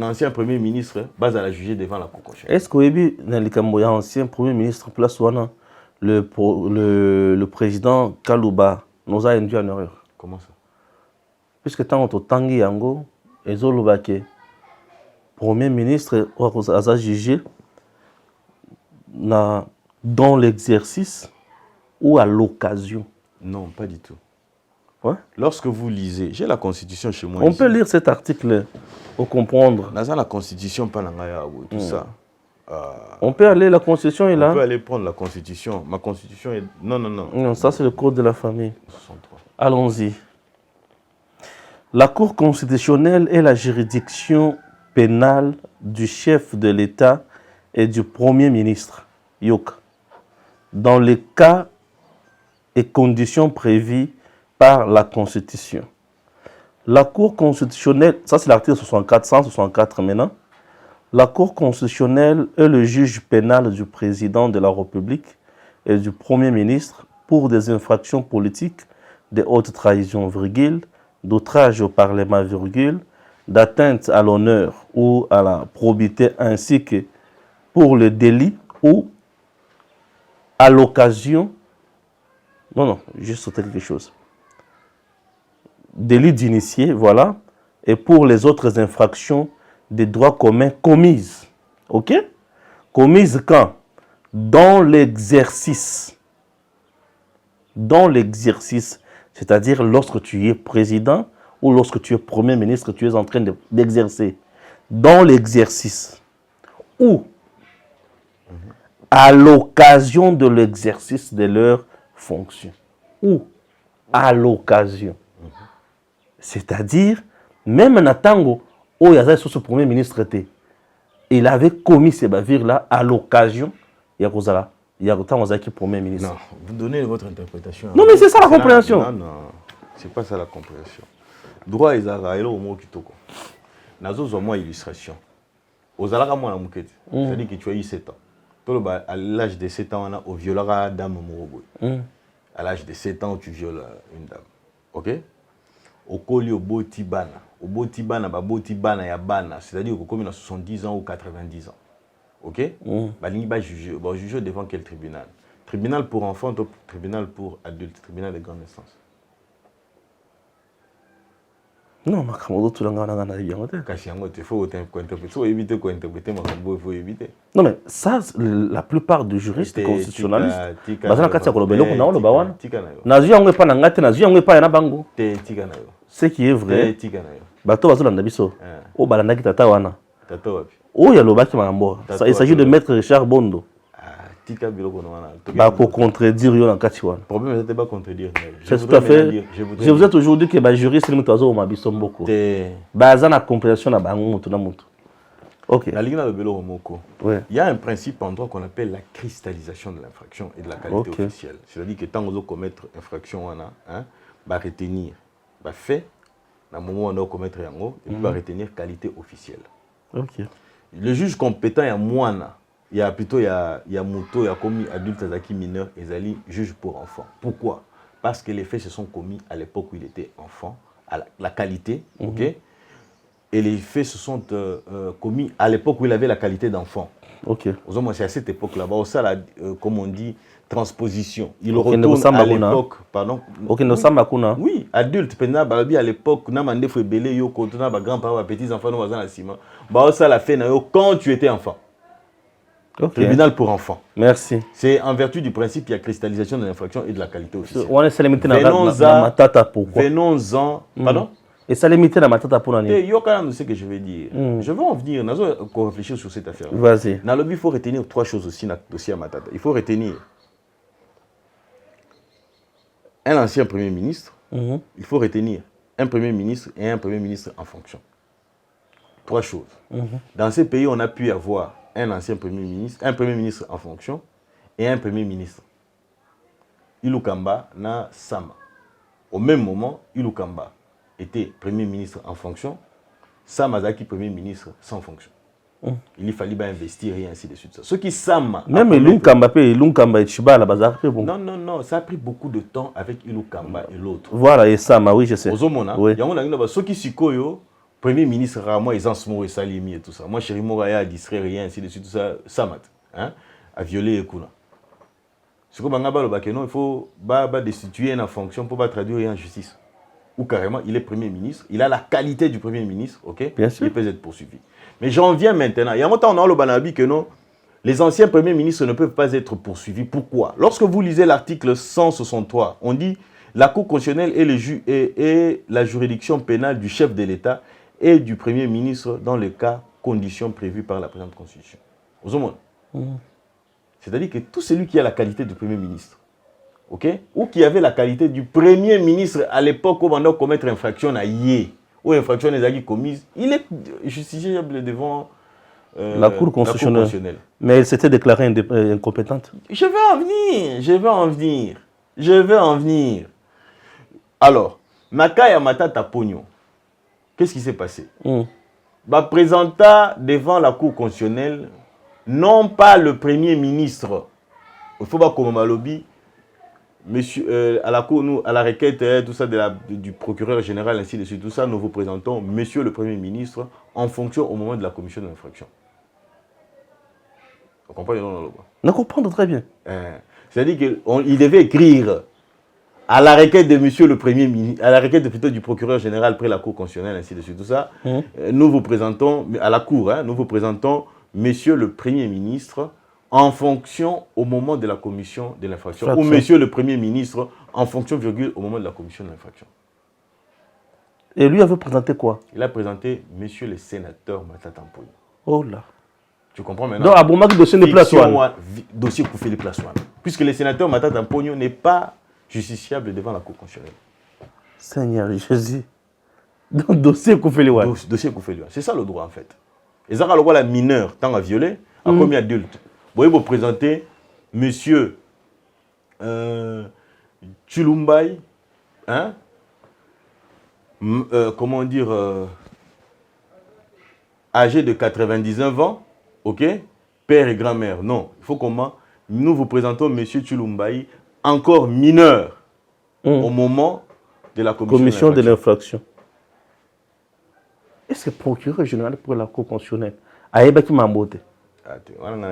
ancien premier ministre, base à la juger devant la Cour constitutionnelle. Est-ce que dans les ancien premier ministre, place le président Kalouba nous a induit en erreur? Comment ça? Puisque tant que Tanguy Yango, et Zolobake, premier ministre, a jugé dans l'exercice ou à l'occasion? Non, pas du tout. Ouais? Lorsque vous lisez, j'ai la Constitution chez moi. On ici. peut lire cet article pour comprendre. Dans la Constitution, pas tout ça. On peut aller, la Constitution est là. On peut aller prendre la Constitution. Ma Constitution est... Non. Non, ça c'est le code de la famille. 63. Allons-y. La Cour constitutionnelle est la juridiction pénale du chef de l'État et du Premier ministre, Yok, dans les cas et conditions prévues par la Constitution. La Cour constitutionnelle, ça c'est l'article 164 maintenant, la Cour constitutionnelle est le juge pénal du président de la République et du Premier ministre pour des infractions politiques, de haute trahison, virgule, d'outrage au Parlement, virgule, d'atteinte à l'honneur ou à la probité, ainsi que pour le délit ou à l'occasion. Non, juste sauter quelque chose. Délit d'initié, voilà, et pour les autres infractions des droits communs commises. OK? Commises quand? Dans l'exercice. Dans l'exercice. C'est-à-dire lorsque tu es président ou lorsque tu es premier ministre, tu es en train d'exercer. Dans l'exercice. Ou à l'occasion de l'exercice de leurs fonctions. Ou à l'occasion. C'est-à-dire, même Natango, où il y avait ce premier ministre, il avait commis ces bavures-là à l'occasion. Il y a le premier ministre. Non, vous donnez votre interprétation. Non, mais c'est ça la compréhension. Non, c'est pas ça la compréhension. Droit et Zara, au mot qui toko. Nazo zoma illustration. Aux Alara moi la mouquette. C'est-à-dire que tu as eu 7 ans. À l'âge de 7 ans, on a au violera dame morobo. À l'âge de 7 ans, tu violes une dame. OK? Au colli au boti bana. Au boti bana, boti bana ya bana. C'est-à-dire qu'au commun à 70 ans ou 90 ans. OK? Balingi ba juger. Bon, juger devant quel tribunal? Tribunal pour enfants ou tribunal pour adultes? Tribunal de grande instance. Non, Makamodo, tout le monde a bien. Il faut éviter quoi interpréter, il faut éviter. Non, mais ça, la plupart des juristes constitutionnalistes, ce qui est vrai, il s'agit de maître Richard Bondo. Pour contredire yon kati wana. Problème c'était pas contredire. C'est tout à fait. Je vous ai toujours dit que les juristes ni mutazo mabiso beaucoup. Baza na compréhension na bango mutu na mutu. OK. La ligne de Belo Romoko. Il y a un principe en droit qu'on appelle la cristallisation de l'infraction et de la qualité officielle. C'est-à-dire que tant on doit commettre infraction wana, va retenir va fait na moment on doit commettre yango et puis va retenir qualité officielle. OK. Le juge compétent ya mwana. Il y a plutôt il y a Mouto, il y a commis adulte Azaki mineur et Zali juge pour enfant. Pourquoi? Parce que les faits se sont commis à l'époque où il était enfant, à la qualité, OK? Et les faits se sont commis à l'époque où il avait la qualité d'enfant. OK. C'est à cette époque-là. Ça, comme on dit, transposition. Il retourne à l'époque, pardon. OK, nous sommes à Kuna. Oui, adulte, à l'époque, on a demandé faut belé yo quand on a grand-parents, petits enfants, nous dans la ciment. Ça la fait quand tu étais enfant. Okay. Tribunal pour enfants. Merci. C'est en vertu du principe, il y a cristallisation de l'infraction et de la qualité officielle. Venons-en. Pardon? Et ça limite la matata pour l'année. Il y a quand même ce que je veux dire. Je veux en venir. Nous allons réfléchir sur cette affaire. Vas-y. Dans le but, il faut retenir 3 choses aussi dans le dossier à Matata. Il faut retenir un ancien premier ministre. Il faut retenir un premier ministre et un premier ministre en fonction. 3 choses. Dans ces pays, on a pu avoir un ancien premier ministre en fonction et un premier ministre. Ilukamba na Sama. Au même moment, Ilukamba était premier ministre en fonction, Sama Zaki premier ministre sans fonction. Il fallait investir et ainsi de suite. Ce qui Sama. Même Ilukamba et Chiba la bazar. Non, ça a pris beaucoup de temps avec Ilukamba et l'autre. Voilà, et Sama, oui, je sais. Oui. Ce qui Sikoyo, premier ministre, moi, ils ont et Salimi et tout ça. Moi, Chéri Moraya a distrait rien, ainsi de suite, tout ça, Samat, a violé et Kuna. Ce que il faut destituer en fonction pour traduire en justice. Ou carrément, il est premier ministre, il a la qualité du premier ministre, ok? Bien sûr. Il peut être poursuivi. Mais j'en viens maintenant. Il y a longtemps, on a le banabi que non, les anciens premiers ministres ne peuvent pas être poursuivis. Pourquoi? Lorsque vous lisez l'article 163, on dit la Cour constitutionnelle et la juridiction pénale du chef de l'État et du premier ministre dans le cas, conditions prévues par la présente Constitution. Vous avez C'est-à-dire que tout celui qui a la qualité du premier ministre, ok, ou qui avait la qualité du premier ministre à l'époque où on doit commettre infraction à Yé, ou infraction des commises, il est justifiable devant la Cour constitutionnelle. Mais elle s'était déclarée incompétente. Je vais en venir. Alors, Nakaya Matata Pogno, qu'est-ce qui s'est passé? Présenta devant la Cour constitutionnelle, non pas le premier ministre, il faut pas comme lobby, monsieur, à la Cour, nous, à la requête, tout ça du procureur général, ainsi de suite, tout ça, nous vous présentons monsieur le premier ministre en fonction au moment de la commission de l'infraction. Vous comprenez? On comprend très bien. C'est-à-dire qu'il devait écrire à la requête de monsieur le premier ministre, à la requête plutôt du procureur général près la Cour constitutionnelle, ainsi de suite, tout ça, nous vous présentons, à la Cour, nous vous présentons monsieur le premier ministre en fonction au moment de la commission de l'infraction. Ou monsieur le premier ministre en fonction, virgule, au moment de la commission de l'infraction. Et lui avait présenté quoi? Il a présenté monsieur le sénateur Matata Mponyo. Oh là. Tu comprends maintenant? Donc, Aboumaki dossier de place one. Dossier pour Philippe Place one. Puisque le sénateur Matata Mponyo n'est pas justiciable devant la Cour constitutionnelle. Seigneur Jésus. Donc, dossier Koufeli one. Dossier Koufeli one. C'est ça le droit en fait. Et ça, le droit, la mineur, tant à violer, à combien adulte? Vous pouvez vous présenter monsieur Chulumbai, comment dire, âgé de 99 ans, ok, père et grand-mère. Non, il faut comment? Nous vous présentons monsieur Chulumbai, encore mineur, au moment de la commission de l'infraction. Est-ce que le procureur général pour la Cour constitutionnelle a ébattu ma beauté? Maintenant,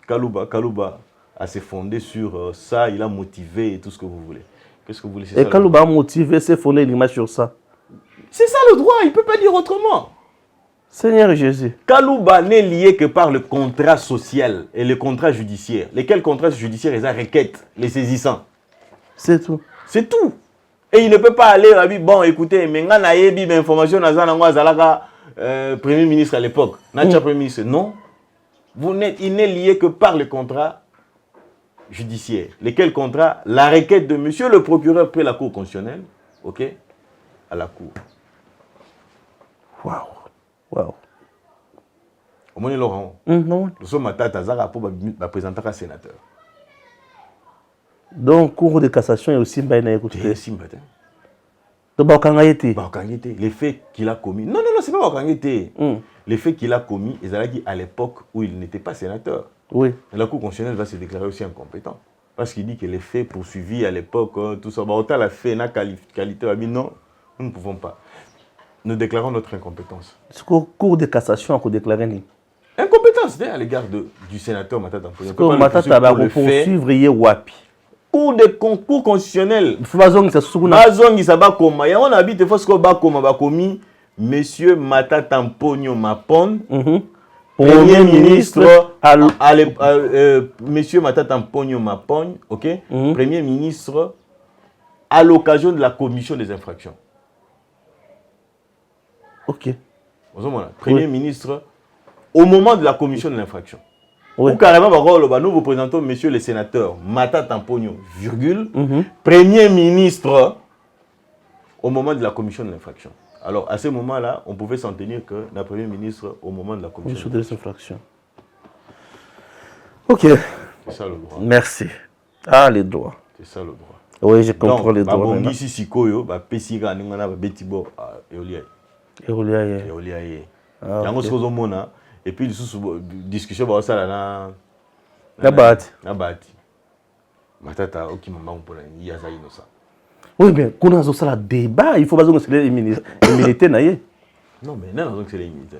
Kalouba a se fondé sur ça, il a motivé et tout ce que vous voulez. Qu'est-ce que vous voulez? Et Kalouba a motivé, s'est fondé l'image sur ça. C'est ça le droit, il ne peut pas dire autrement. Seigneur Jésus. Kalouba n'est lié que par le contrat social et le contrat judiciaire. Lesquels contrats judiciaires, ils ont requête, les saisissants. C'est tout. C'est tout. Et il ne peut pas aller, bon, écoutez, mais il y a une information, premier ministre à l'époque. Premier ministre. Non. Il n'est lié que par le contrat judiciaire. Lesquels contrats? La requête de monsieur le procureur près la Cour constitutionnelle, ok, à la Cour. Waouh. Waouh. Au moins, Laurent. Non. Nous sommes à Tatazara pour présenter un sénateur. Donc, Cour de cassation est aussi bien écouté. Donc, les faits qu'il a commis. Non, c'est pas Bakangete. Les faits qu'il a commis, ils allaient dire à l'époque où il n'était pas sénateur. Oui. La Cour constitutionnelle va se déclarer aussi incompétent. Parce qu'il dit que les faits poursuivis à l'époque, tout ça, autant la fait, na qualité, non, nous ne pouvons pas. Nous déclarons notre incompétence. Ce que Cour de cassation a déclaré. Incompétence à l'égard du sénateur Matata Mponyo. Parce que Matata va poursuivre Wapi. Cour constitutionnelle. Monsieur Matata Mponyo Mapon, Premier ministre, Monsieur Matata Mponyo Mapon, ok, Premier ministre à l'occasion de la commission des infractions. Ok. Premier ministre au moment de la commission de l'infraction. Oui. Ou carrément, nous vous présentons monsieur le sénateur Matata Mponyo, virgule, Premier ministre au moment de la commission de l'infraction. Alors, à ce moment-là, on pouvait s'en tenir que le Premier ministre au moment de la commission. Sur des infractions. Ok. C'est ça le droit. Merci. Ah, les droits. C'est ça le droit. Oui, je comprends donc, les droits. Donc, maintenant. ici, Sikoyo, Pessika, Ningana, Betibo, Eolia. Eolia. Yango Sozo Mona. Et puis, discussion, ça là. Nabati. Matata, ok, maman, pour la Yaza Inosa. Oui, mais quand on a un débat, il faut pas que les militaires n'aillent. Non, mais non, c'est les militaires.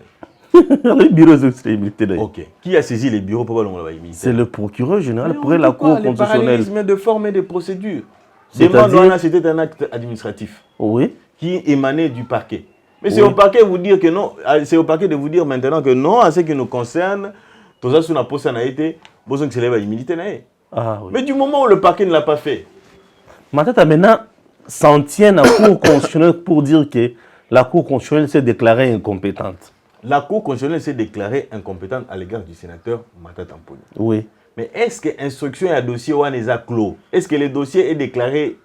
Les bureaux, c'est les militaires. Ok. Qui a saisi les bureaux pour les militaires? C'est le procureur général pour la Cour constitutionnelle. Le parallélisme de forme et de procédure. C'était un acte administratif. Oui. Qui émanait du parquet. Mais c'est au parquet de vous dire que non. C'est au parquet de vous dire maintenant que non, à ce qui nous concerne, tout ça sur la poste a été, besoin que c'est les militaires. Ah, oui. Mais du moment où le parquet ne l'a pas fait. Maintenant, s'en tient à la Cour constitutionnelle pour dire que la Cour constitutionnelle s'est déclarée incompétente. La Cour constitutionnelle s'est déclarée incompétente à l'égard du sénateur Matata Mponyo. Oui. Mais est-ce que l'instruction et le dossier est clos? Est-ce que le dossier est déclaré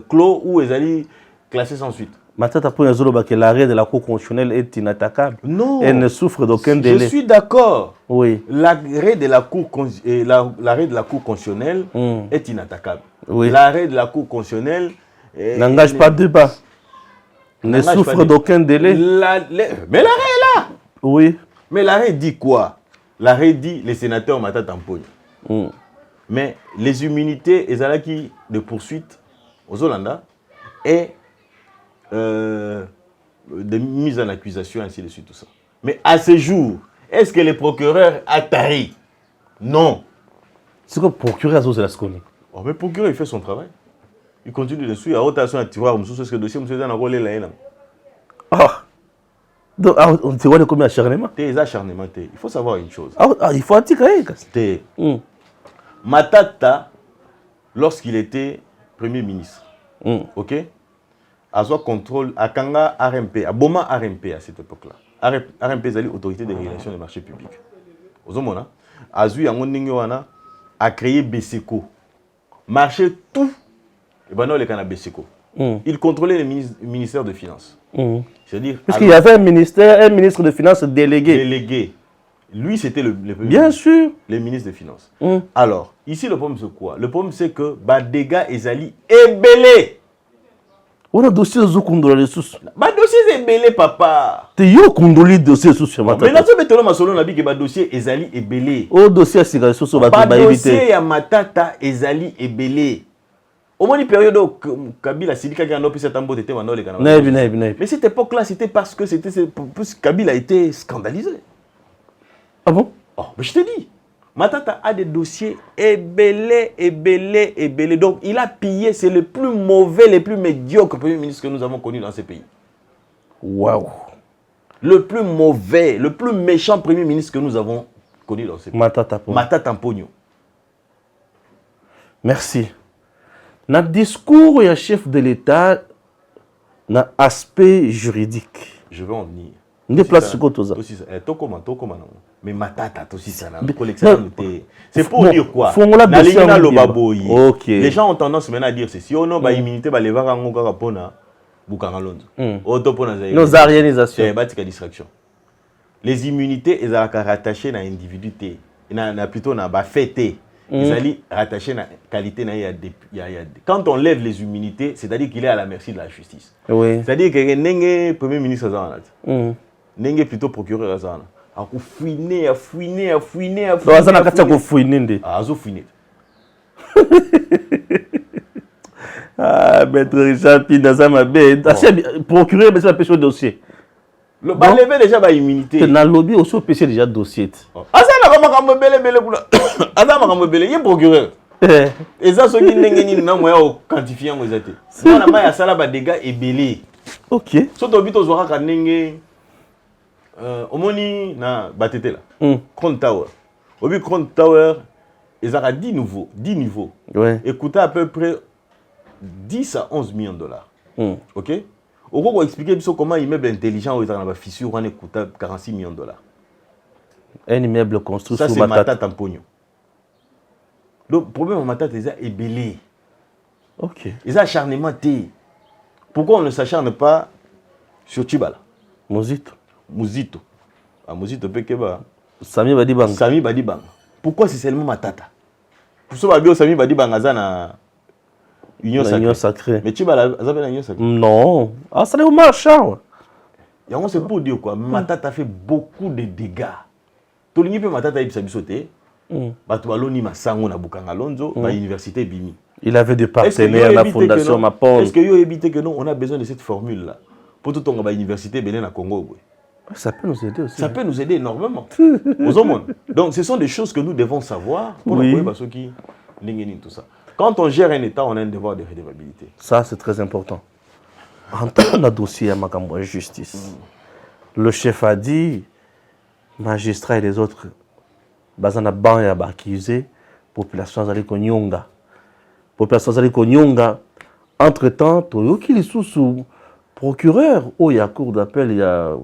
clos ou est classé sans suite? Matata Mponyo Zoloba que l'arrêt de la Cour constitutionnelle est inattaquable. Non. Elle ne souffre d'aucun délai. Je suis d'accord. Oui. L'arrêt de la Cour constitutionnelle est inattaquable. Oui. L'arrêt de la Cour constitutionnelle n'engage pas de débat. Ne souffre d'aucun délai. Mais l'arrêt est là. Oui. Mais l'arrêt dit quoi? L'arrêt dit les sénateurs Matata Mponyo. Mais les immunités de poursuite aux Hollandais et de mise en accusation, ainsi de suite, tout ça. Mais à ce jour, est-ce que le procureur a tari? Non. C'est que le procureur a la connaît. Oh, mais le procureur, il fait son travail. Il continue dessus. Il y a rotation à tiroir. Est-ce que le dossier, monsieur, est en rôle là? Ah. Donc, on te voit comme acharnement. T'es acharnement. Il faut savoir une chose. Il faut attirer. Matata, lorsqu'il était Premier ministre, ok, à son contrôle, à Kanga RMP, à Boma RMP à cette époque-là. RMP, c'est l'autorité de régulation des marchés publics. Aux hommes, Azui Angoningoana a créé BSECO. Marché tout, et ben non, les canaux BSECO. Il contrôlait le ministère des Finances. C'est-à-dire. Parce qu'il y avait un ministre de Finances délégué. Délégué. Lui, c'était le Bien sûr. Le ministre des Finances. Alors, ici, le problème, c'est quoi? Le problème, c'est que Badega Ezali est belé. On a dossier de Kondoli sous. Dossier est belé, papa. Tu yo Kondoli dossier sous sur Matata. Mais là, tu veux te solo na bi que dossier Ezali est belé. Oh, dossier c'est sous sur Matata. Dossier ya Matata Ezali est belé. Au moins, une période où Kabila s'est dit qu'il y a un opus à Tambo, c'était maintenant les Canadiens. Mais cette époque-là, c'était parce que Kabila a été scandalisé. Ah bon? Oh, mais je te dis, Matata a des dossiers ébellés. Donc, il a pillé, c'est le plus mauvais, le plus médiocre Premier ministre que nous avons connu dans ce pays. Waouh! Le plus mauvais, le plus méchant Premier ministre que nous avons connu dans ce pays. Matata Mponyo. Merci. Dans le discours du chef de l'État, dans l'aspect juridique. Je vais en venir. Ne place ce côté ça. Mais Matata aussi ça. C'est pour dire quoi? Okay. Les gens ont tendance maintenant à dire ceci. Oh non, bah immunité, bah les varango kapona, bukangalonzo. Nos organisations. C'est distraction. Les immunités, elles sont rattachées à l'individu. Plutôt à la fête. Ils sont rattachés à la qualité. Quand on lève les immunités, c'est-à-dire qu'il est à la merci de la justice. Oui. C'est-à-dire que le Premier ministre n'est plutôt procureur. A fouiner. Donc, ça n'a pas de fouiner. Ah, maître Richard Pinaza m'a bien. Procureur, mais c'est un péché de dossier. Le lever déjà ma immunité. Dans le lobby aussi, on péché déjà dossier. Ah, ça n'a pas comme belé. Ah, ça m'a comme belé. Il est procureur. Et ça, ceux qui n'ont pas quantifié en réalité. Moi, la maille à ça, là, dégâts et belé. Ok. Surtout au but, on voit qu'il y a Omoni na batete là. Crown Tower. Au but Crown Tower, ils ont 10 niveaux. Ouais. Et coûtait à peu près 10 à 11 millions de dollars. Ok? On va expliquer comment un immeuble intelligent dans la fissure coûte 46 millions de dollars. Un immeuble construit sur Matata. Ça, c'est Matata Mponyo. Le problème de Matata, c'est belé. Ok. Ils ont acharnement. Pourquoi on ne s'acharne pas sur Tchibala. Mozito. Muzito. Ah, Muzito Pekeba. Sami Badibanga. Sami Badibanga. Pourquoi c'est seulement Matata? Pour ce que Sami Badibanga a Union Sacrée. Mais Tchibala a Union Sacrée. Non. Ah, ça est au marchand. Et c'est pour dire quoi? Matata fait beaucoup de dégâts. Tout le monde peut Matata a sauté. Batualoni Masango na Bukanga Lonzo, la université Bimi. Il avait des partenaires, la fondation Mapon. Est-ce que vous évitez que nous, on a besoin de cette formule-là pour tout le l'université Bénin à Congo? Ça peut nous aider aussi. Ça peut nous aider énormément. Donc, ce sont des choses que nous devons savoir pour ceux qui tout ça. Quand on gère un État, on a un devoir de redevabilité. Ça, c'est très important. En tant que dossier à Makambo justice, le chef a dit, magistrats et les autres, bazana ban ya accusé, population zali konyonga. Population zali konyonga. Entre-temps, toyoki li sous procureur, il y a cour d'appel, il y a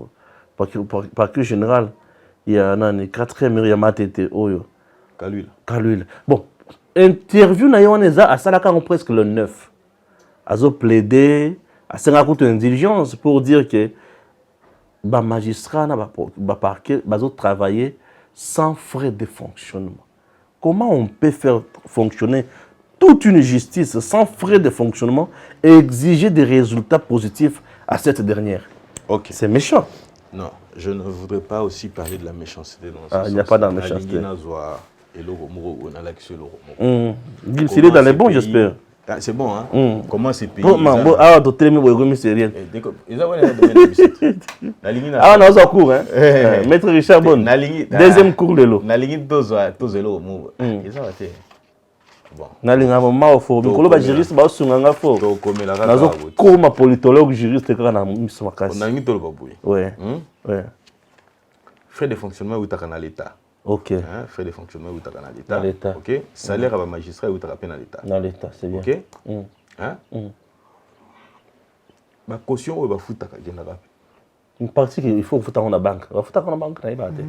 parquet général, il y a un quatrième, il y a Matete, Oyo. Kalul. Bon, interview na yoneza à Salaka presque le 9. Azo plaidé, à Sengakout une diligence pour dire que ba magistrat na ba parquet, bazo travailler sans frais de fonctionnement. Comment on peut faire fonctionner toute une justice sans frais de fonctionnement et exiger des résultats positifs à cette dernière? C'est méchant. Non, je ne voudrais pas aussi parler de la méchanceté dans ce sens. Il n'y a pas de méchanceté. S'il est dans les bons, j'espère. C'est bon, hein? Comment ces pays... Ah, docteur, mais c'est rien. Ah, non, c'est cours, hein? Maître Richard Bon. Deuxième cours de l'eau. Bon. Nalinga mama fo mikolo ba juriste ba sunganga fo to komela ka nazo koma politologue juriste ka na miso makasi on a ngi tolo babuyi ouais frais de fonctionnement utaka na l'état. OK, frais de fonctionnement utaka na l'état. OK, salaire à magistrat utaka pe na l'état, c'est bien. OK, ba caution o ba futaka genda ka une partie qu'il faut futa na banque ba futa na banque na ibate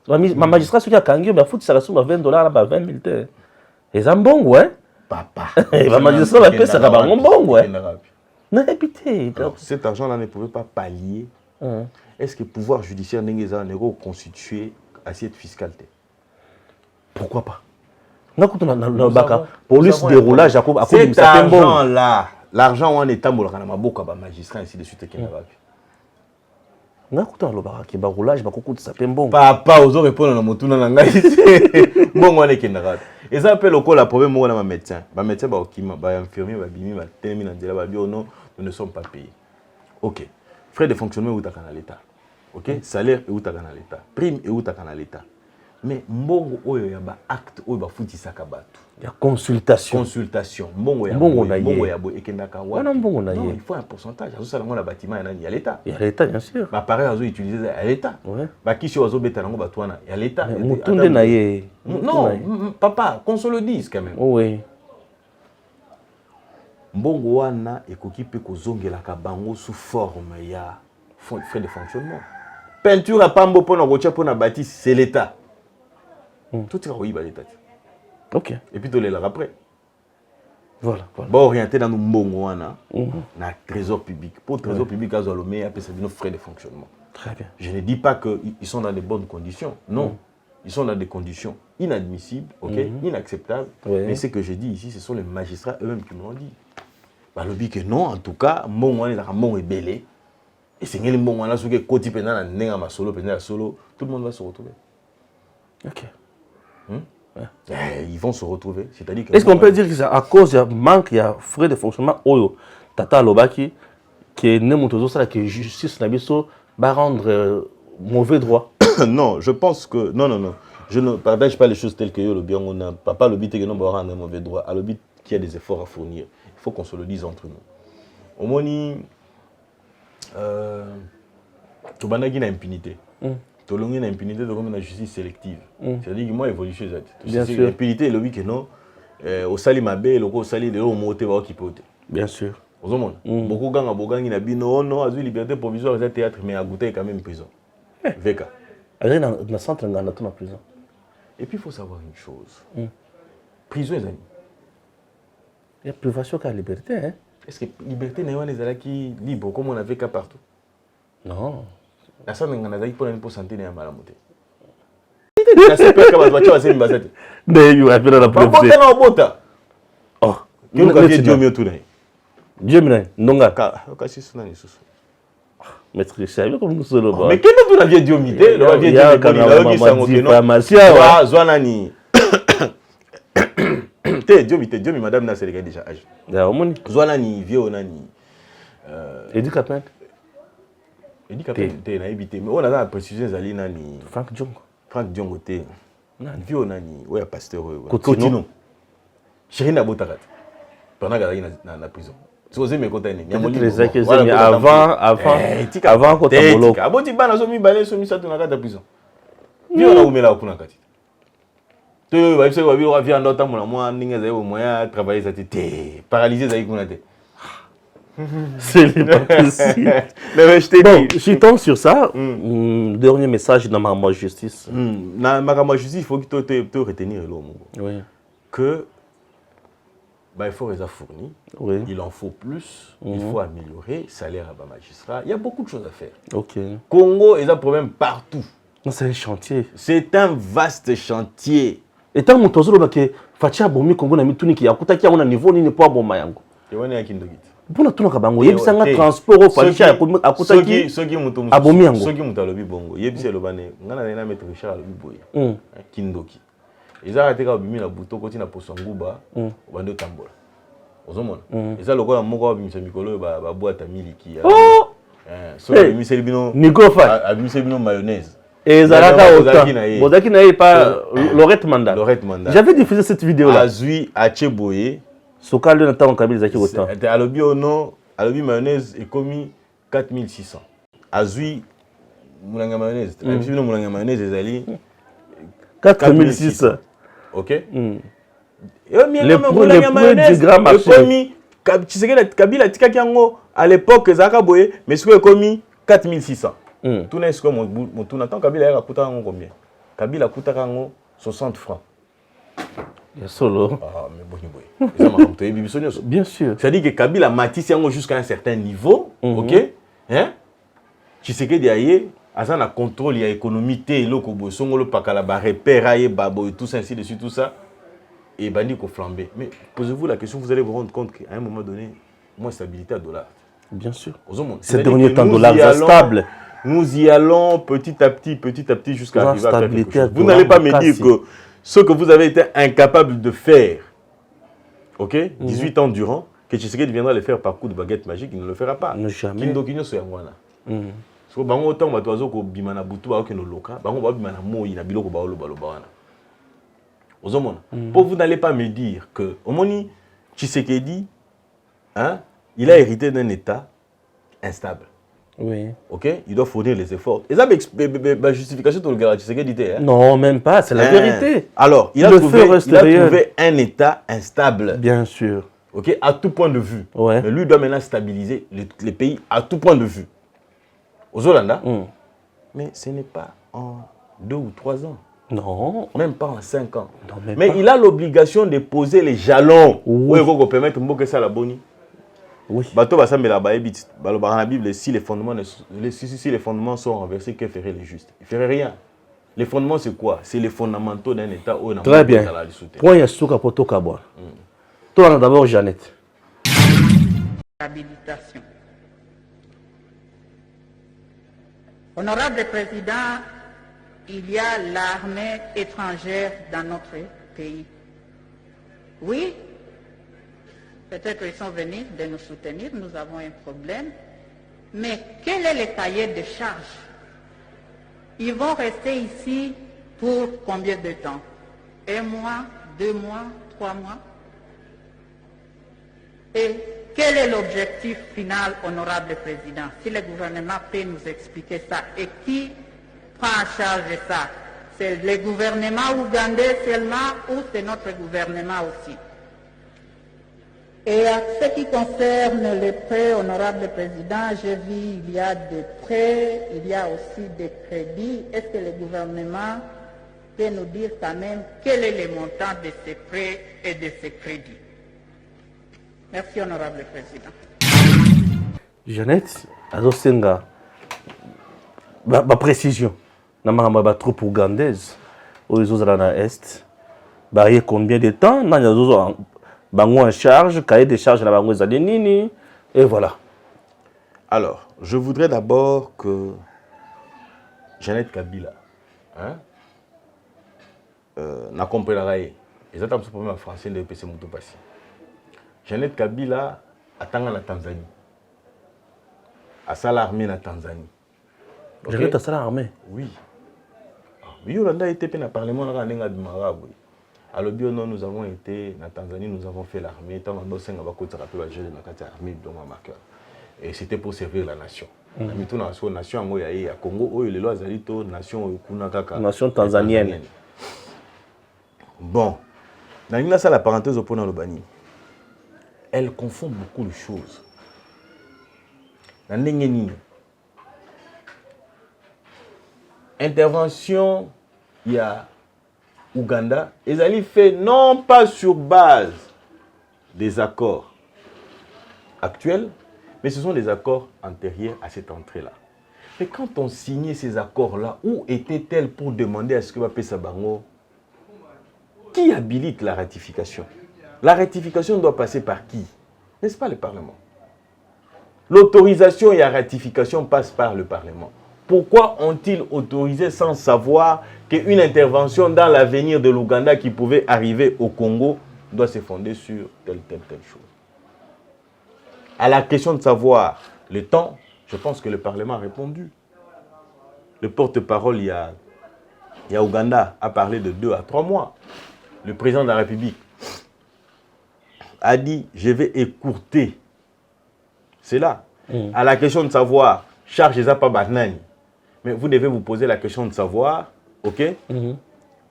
ma magistrat ce qui a kangio ba futa ça suma $20 ba 20 000. Et ça bon, ouais. Papa. Et va me dire ça, ça va bon, ouais. Non, écoutez. Cet argent-là ne pouvait pas pallier. Est-ce que le pouvoir judiciaire n'est pas constitué assiette fiscale? Pourquoi pas? Police déroulage à cause de cet argent-là, l'argent où on est tambour, on a beaucoup de magistrats ainsi de suite. Papa, vous répondre à mon tour dans la bon, on est kendarat. Et ça appelle au la problème moi na médecin. Ba médecin ba okima, ba infirmier ba bimi ba telemi na ndela ba bio non, nous ne sommes pas payés. OK. Frais de fonctionnement ou ta dans l'état. OK? Salaire ou ta dans l'état. Prime ou ta dans l'état. Mais mbongo oyo ya ba acte oyo ba futisa ka batu. Ya consultation. Mbongo ya bo ekendaka wa. Non, il faut un pourcentage. Azo sala ngona bâtiment ya l'état. Ya l'état bien sûr. Ba pareil azo utiliser à l'état. Ba kishi azo beta nango batwana ya l'état. Mutunde na ye. Non, papa, qu'on se le dise quand même. Oui. Mbongo wana ekoki pe kozongela ka bango sous forme ya frais de fonctionnement. Peinture à pambo pona rocha pona bâtisse, c'est l'état. Tout est oui, l'état. OK. Et puis, tu les après. Voilà. Bon, orienté dans nos mbongo, na trésor public. Pour le trésor public, ils ont le meilleur frais de fonctionnement. Très bien. Je ne dis pas qu'ils sont dans de bonnes conditions. Non. Ils sont dans des conditions inadmissibles, inacceptables. Mais ce que je dis ici, ce sont les magistrats eux-mêmes qui me l'ont dit. Bah, le but que non, en tout cas, mbongo est belé. Et c'est que les mbongo, tout le monde va se retrouver. OK. Ils vont se retrouver. Est-ce qu'on peut dire que c'est à cause du manque de frais de fonctionnement Oyo Tata Lobaki qui que justice va rendre mauvais droit? Non, je pense que non. Je ne partage pas les choses telles que le bien on a pas le but que non va rendre mauvais droit. À le but qu'il y a des efforts à fournir. Il faut qu'on se le dise entre nous. Au moins tu vas n'a impunité. Tu as une impunité de comme la justice sélective. C'est-à-dire que moi, évolution, c'est l'impunité, le week non, au sali mabé, le sali de l'eau, monté, va occuper. Bien sûr. Beaucoup de gens qui ont dit non, à liberté provisoire, c'est théâtre, mais à goûter quand même prison. VK. Dans le centre, on a la prison. Et puis, il faut savoir une chose. Prison, il y a privation de la liberté. Est-ce que la liberté n'est pas libre comme on avait qu'à partout? Non. La salle n'a pas pour santé n'est pas la montée. C'est pas comme la voiture, c'est une basette. Mais appelle la Pas police. bon, non, bon. Oh. Nous avons Dieu mieux tourné. Dieu me nonga. Kasi suna ni susu. Maître Richard, comme nous sommes là. Mais quel est ton avis Dieu mité? Le avis Dieu mité, le avis sango que non. Zwana ni. Te Dieu mité, Dieu mi madame na c'est déjà âge. Ya omoni. Zwana ni vieux nani. Éducateur. Il dit qu'il a évité. Mais on a la précision zali nani. Frank Djongo. Frank Djongo te. Vieux nani. Ouais pasteur. Continue. Chéri na botakat. Pendant qu'il est na prison. Si vous aimez côté ni. Avant qu'on t'embolo. Aboti bana so mi balé so mi sa tu na kata prison. Vieux na umela kuna kati. Tu vas se voir vieux vient dans mon moi ninga zai au moyen travailler ça te paralysé zai kuna te. C'est pas possible. Mais je t'ai dit. Je tombe sur ça. Dernier message dans ma justice. Dans ma justice, il faut que tu retenir l'homme. Oui. Que il faut les fournir. Oui. Il en faut plus. Il faut améliorer. Salaire à magistrat. Il y a beaucoup de choses à faire. Ok. Congo, il y a des problèmes partout. C'est un chantier. C'est un vaste chantier. Et tant que tu as dit que Fatia Bomi Congo n'a mis tout qui a coûté qui a un niveau ni pas bon mayango. Et on est à Kindogit. Pour tout le monde, il y a un transport au Fatia à coûté qui ceux qui m'ont abomi yango. Ceux qui m'ont lobby bongo. Il y a bien le bané. On a un maître Richard lobby boy. Kindoki. Ils ont arrêté quand bimi na buto côté na posonguba. Bande tambola. Ozomona. Ils ont le quoi moko bimi mikolo ba boîte à miliki. Oh. So bimi selbino. Nigofa. Bimi selbino mayonnaise. Et Zaraka autant. Bodaki n'a pas Lorette Manda. Lorette Manda. J'avais diffusé cette vidéo là. Azui Acheboye. Sokal de Nathan Kabila Zaki autant. Alobi ono, alobi mayonnaise est commis 4600. Azui moulanga mayonnaise. Azui moulanga mayonnaise ezali 4600. OK? Les produits du grand marché. Commis Kabila tikaki yango à l'époque Zaka boye mais ce est commis 4600. Tout n'est que mon tout n'attend Kabila a coûté combien? Kabila coûte 60 francs. Solo. Ah, mais bon, bien sûr. C'est-à-dire que Kabila matisse jusqu'à un certain niveau, ok? Hein? Tu sais que derrière, à un contrôle, il y a économie, il y a le pakala, repère, babo, tout ça, ainsi de suite, tout ça. Et bandi ko flambé. Mais posez-vous la question, vous allez vous rendre compte qu'à un moment donné, moins stabilité à dollar. Bien sûr. Ces derniers temps, dollar stable. Nous y allons petit à petit, jusqu'à arriver à quelque chose. Vous n'allez pas me dire que ce que vous avez été incapable de faire, ok, 18 ans durant, que Tshisekedi viendra le faire par coup de baguette magique, il ne le fera pas. Ne jamais. Kindokinyo so yangwana. So bango autant bato azo ko bimana butu ba okeno loka, bango ba bimana moyi na biloko ba oloba loba wana. Ozomona. Pour vous n'allez pas me dire que omoni Tshisekedi, hein, il a hérité d'un état instable. Oui. Ok, il doit fournir les efforts. Et ça, la justification de le gars, tu sais qu'il dit. Non, même pas, c'est la vérité. Alors, il a trouvé un état instable. Bien sûr. Ok, à tout point de vue. Ouais. Mais lui doit maintenant stabiliser les pays à tout point de vue. Aux Hollanda. Mais ce n'est pas en 2 ou 3 ans. Non. Même pas en 5 ans. Non, mais il a l'obligation de poser les jalons. Oui. Où il faut permettre de ça la bonne. Oui. Dans la Bible, si les fondements sont renversés, que ferait les justes? Il ne ferait rien. Les fondements, c'est quoi? C'est les fondamentaux d'un État. Très bien. Point Yasuka Poto Kabwa. Toi, d'abord, Jeannette. Habilitation. Honorable Président, il y a l'armée étrangère dans notre pays. Oui. Peut-être qu'ils sont venus de nous soutenir, nous avons un problème. Mais quel est le cahier de charges? Ils vont rester ici pour combien de temps? 1 mois, 2 mois, 3 mois? Et quel est l'objectif final, honorable Président? Si le gouvernement peut nous expliquer ça, et qui prend en charge ça? C'est le gouvernement ougandais seulement ou c'est notre gouvernement aussi? Et à ce qui concerne les prêts, honorable Président, j'ai vu il y a des prêts, il y a aussi des crédits. Est-ce que le gouvernement peut nous dire quand même quel est le montant de ces prêts et de ces crédits? Merci, Honorable Président. Jeannette, azosenga précision. Namanga ba troupe ougandaise aux ezozala na est. Ba y combien de temps na zozo bango en charge, cahier de charge na bango ezali nini et voilà. Alors, je voudrais d'abord que Jeannette Kabila, n'a compris la raie. Et ça, c'est un problème français de PC Moutopassi. Jeannette Kabila attend la Tanzanie. À ça l'armée en Tanzanie. Jeannette a ça l'armée. Oui. Oui, on a été dans le Parlement de Maraboui. Alors, nous avons été en Tanzanie, nous avons fait l'armée. Tant que nous avons fait l'armée, et c'était pour servir la nation. La nation à Congo, les lois nation tanzanienne. Bon, dans la parenthèse au point de Lobani, elle confond beaucoup de choses. Intervention, il y a Ouganda, ils allaient fait non pas sur base des accords actuels, mais ce sont des accords antérieurs à cette entrée-là. Mais quand on signait ces accords-là, où était-elle pour demander à ce que Mbappé Sabango, qui habilite la ratification? La ratification doit passer par qui? N'est-ce pas le Parlement? L'autorisation et la ratification passent par le Parlement. Pourquoi ont-ils autorisé sans savoir qu'une intervention dans l'avenir de l'Ouganda qui pouvait arriver au Congo doit se fonder sur telle chose? À la question de savoir le temps, je pense que le Parlement a répondu. Le porte-parole, il y a Ouganda, a parlé de 2 à 3 mois. Le président de la République a dit, je vais écourter. C'est là. À la question de savoir, charge les pas banani. Mais vous devez vous poser la question de savoir, ok,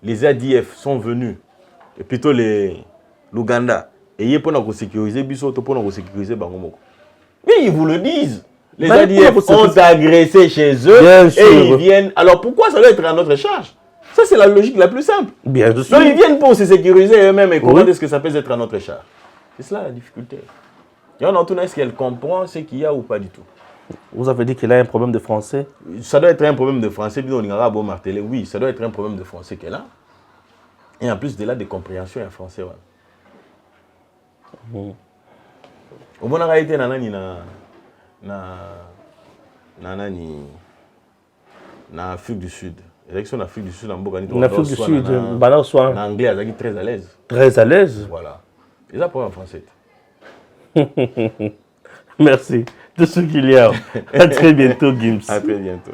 les ADF sont venus, et plutôt l'Ouganda, et ils pour sécuriser Bissot, pour sécuriser Bangomoko. Oui, ils vous le disent. Les ADF ont agressé chez eux et ils viennent. Alors pourquoi ça doit être à notre charge? Ça, c'est la logique la plus simple. Bien sûr. Donc ils viennent pour se sécuriser eux-mêmes et comment est-ce que ça peut être à notre charge? C'est cela la difficulté. Et on entend est-ce qu'elle comprend ce qu'il y a ou pas du tout. Vous avez dit qu'elle a un problème de français? Ça doit être un problème de français. Oui, ça doit être un problème de français qu'elle a. Et en plus de là, de compréhension en français. Au moins, on a été en Afrique du Sud. L'élection en Afrique du Sud, en Afrique du Sud, en anglais, elle est très à l'aise. Très à l'aise? Voilà. Et ça, pour en français. Merci. De ce qu'il y a. À très bientôt, Gims. À très bientôt.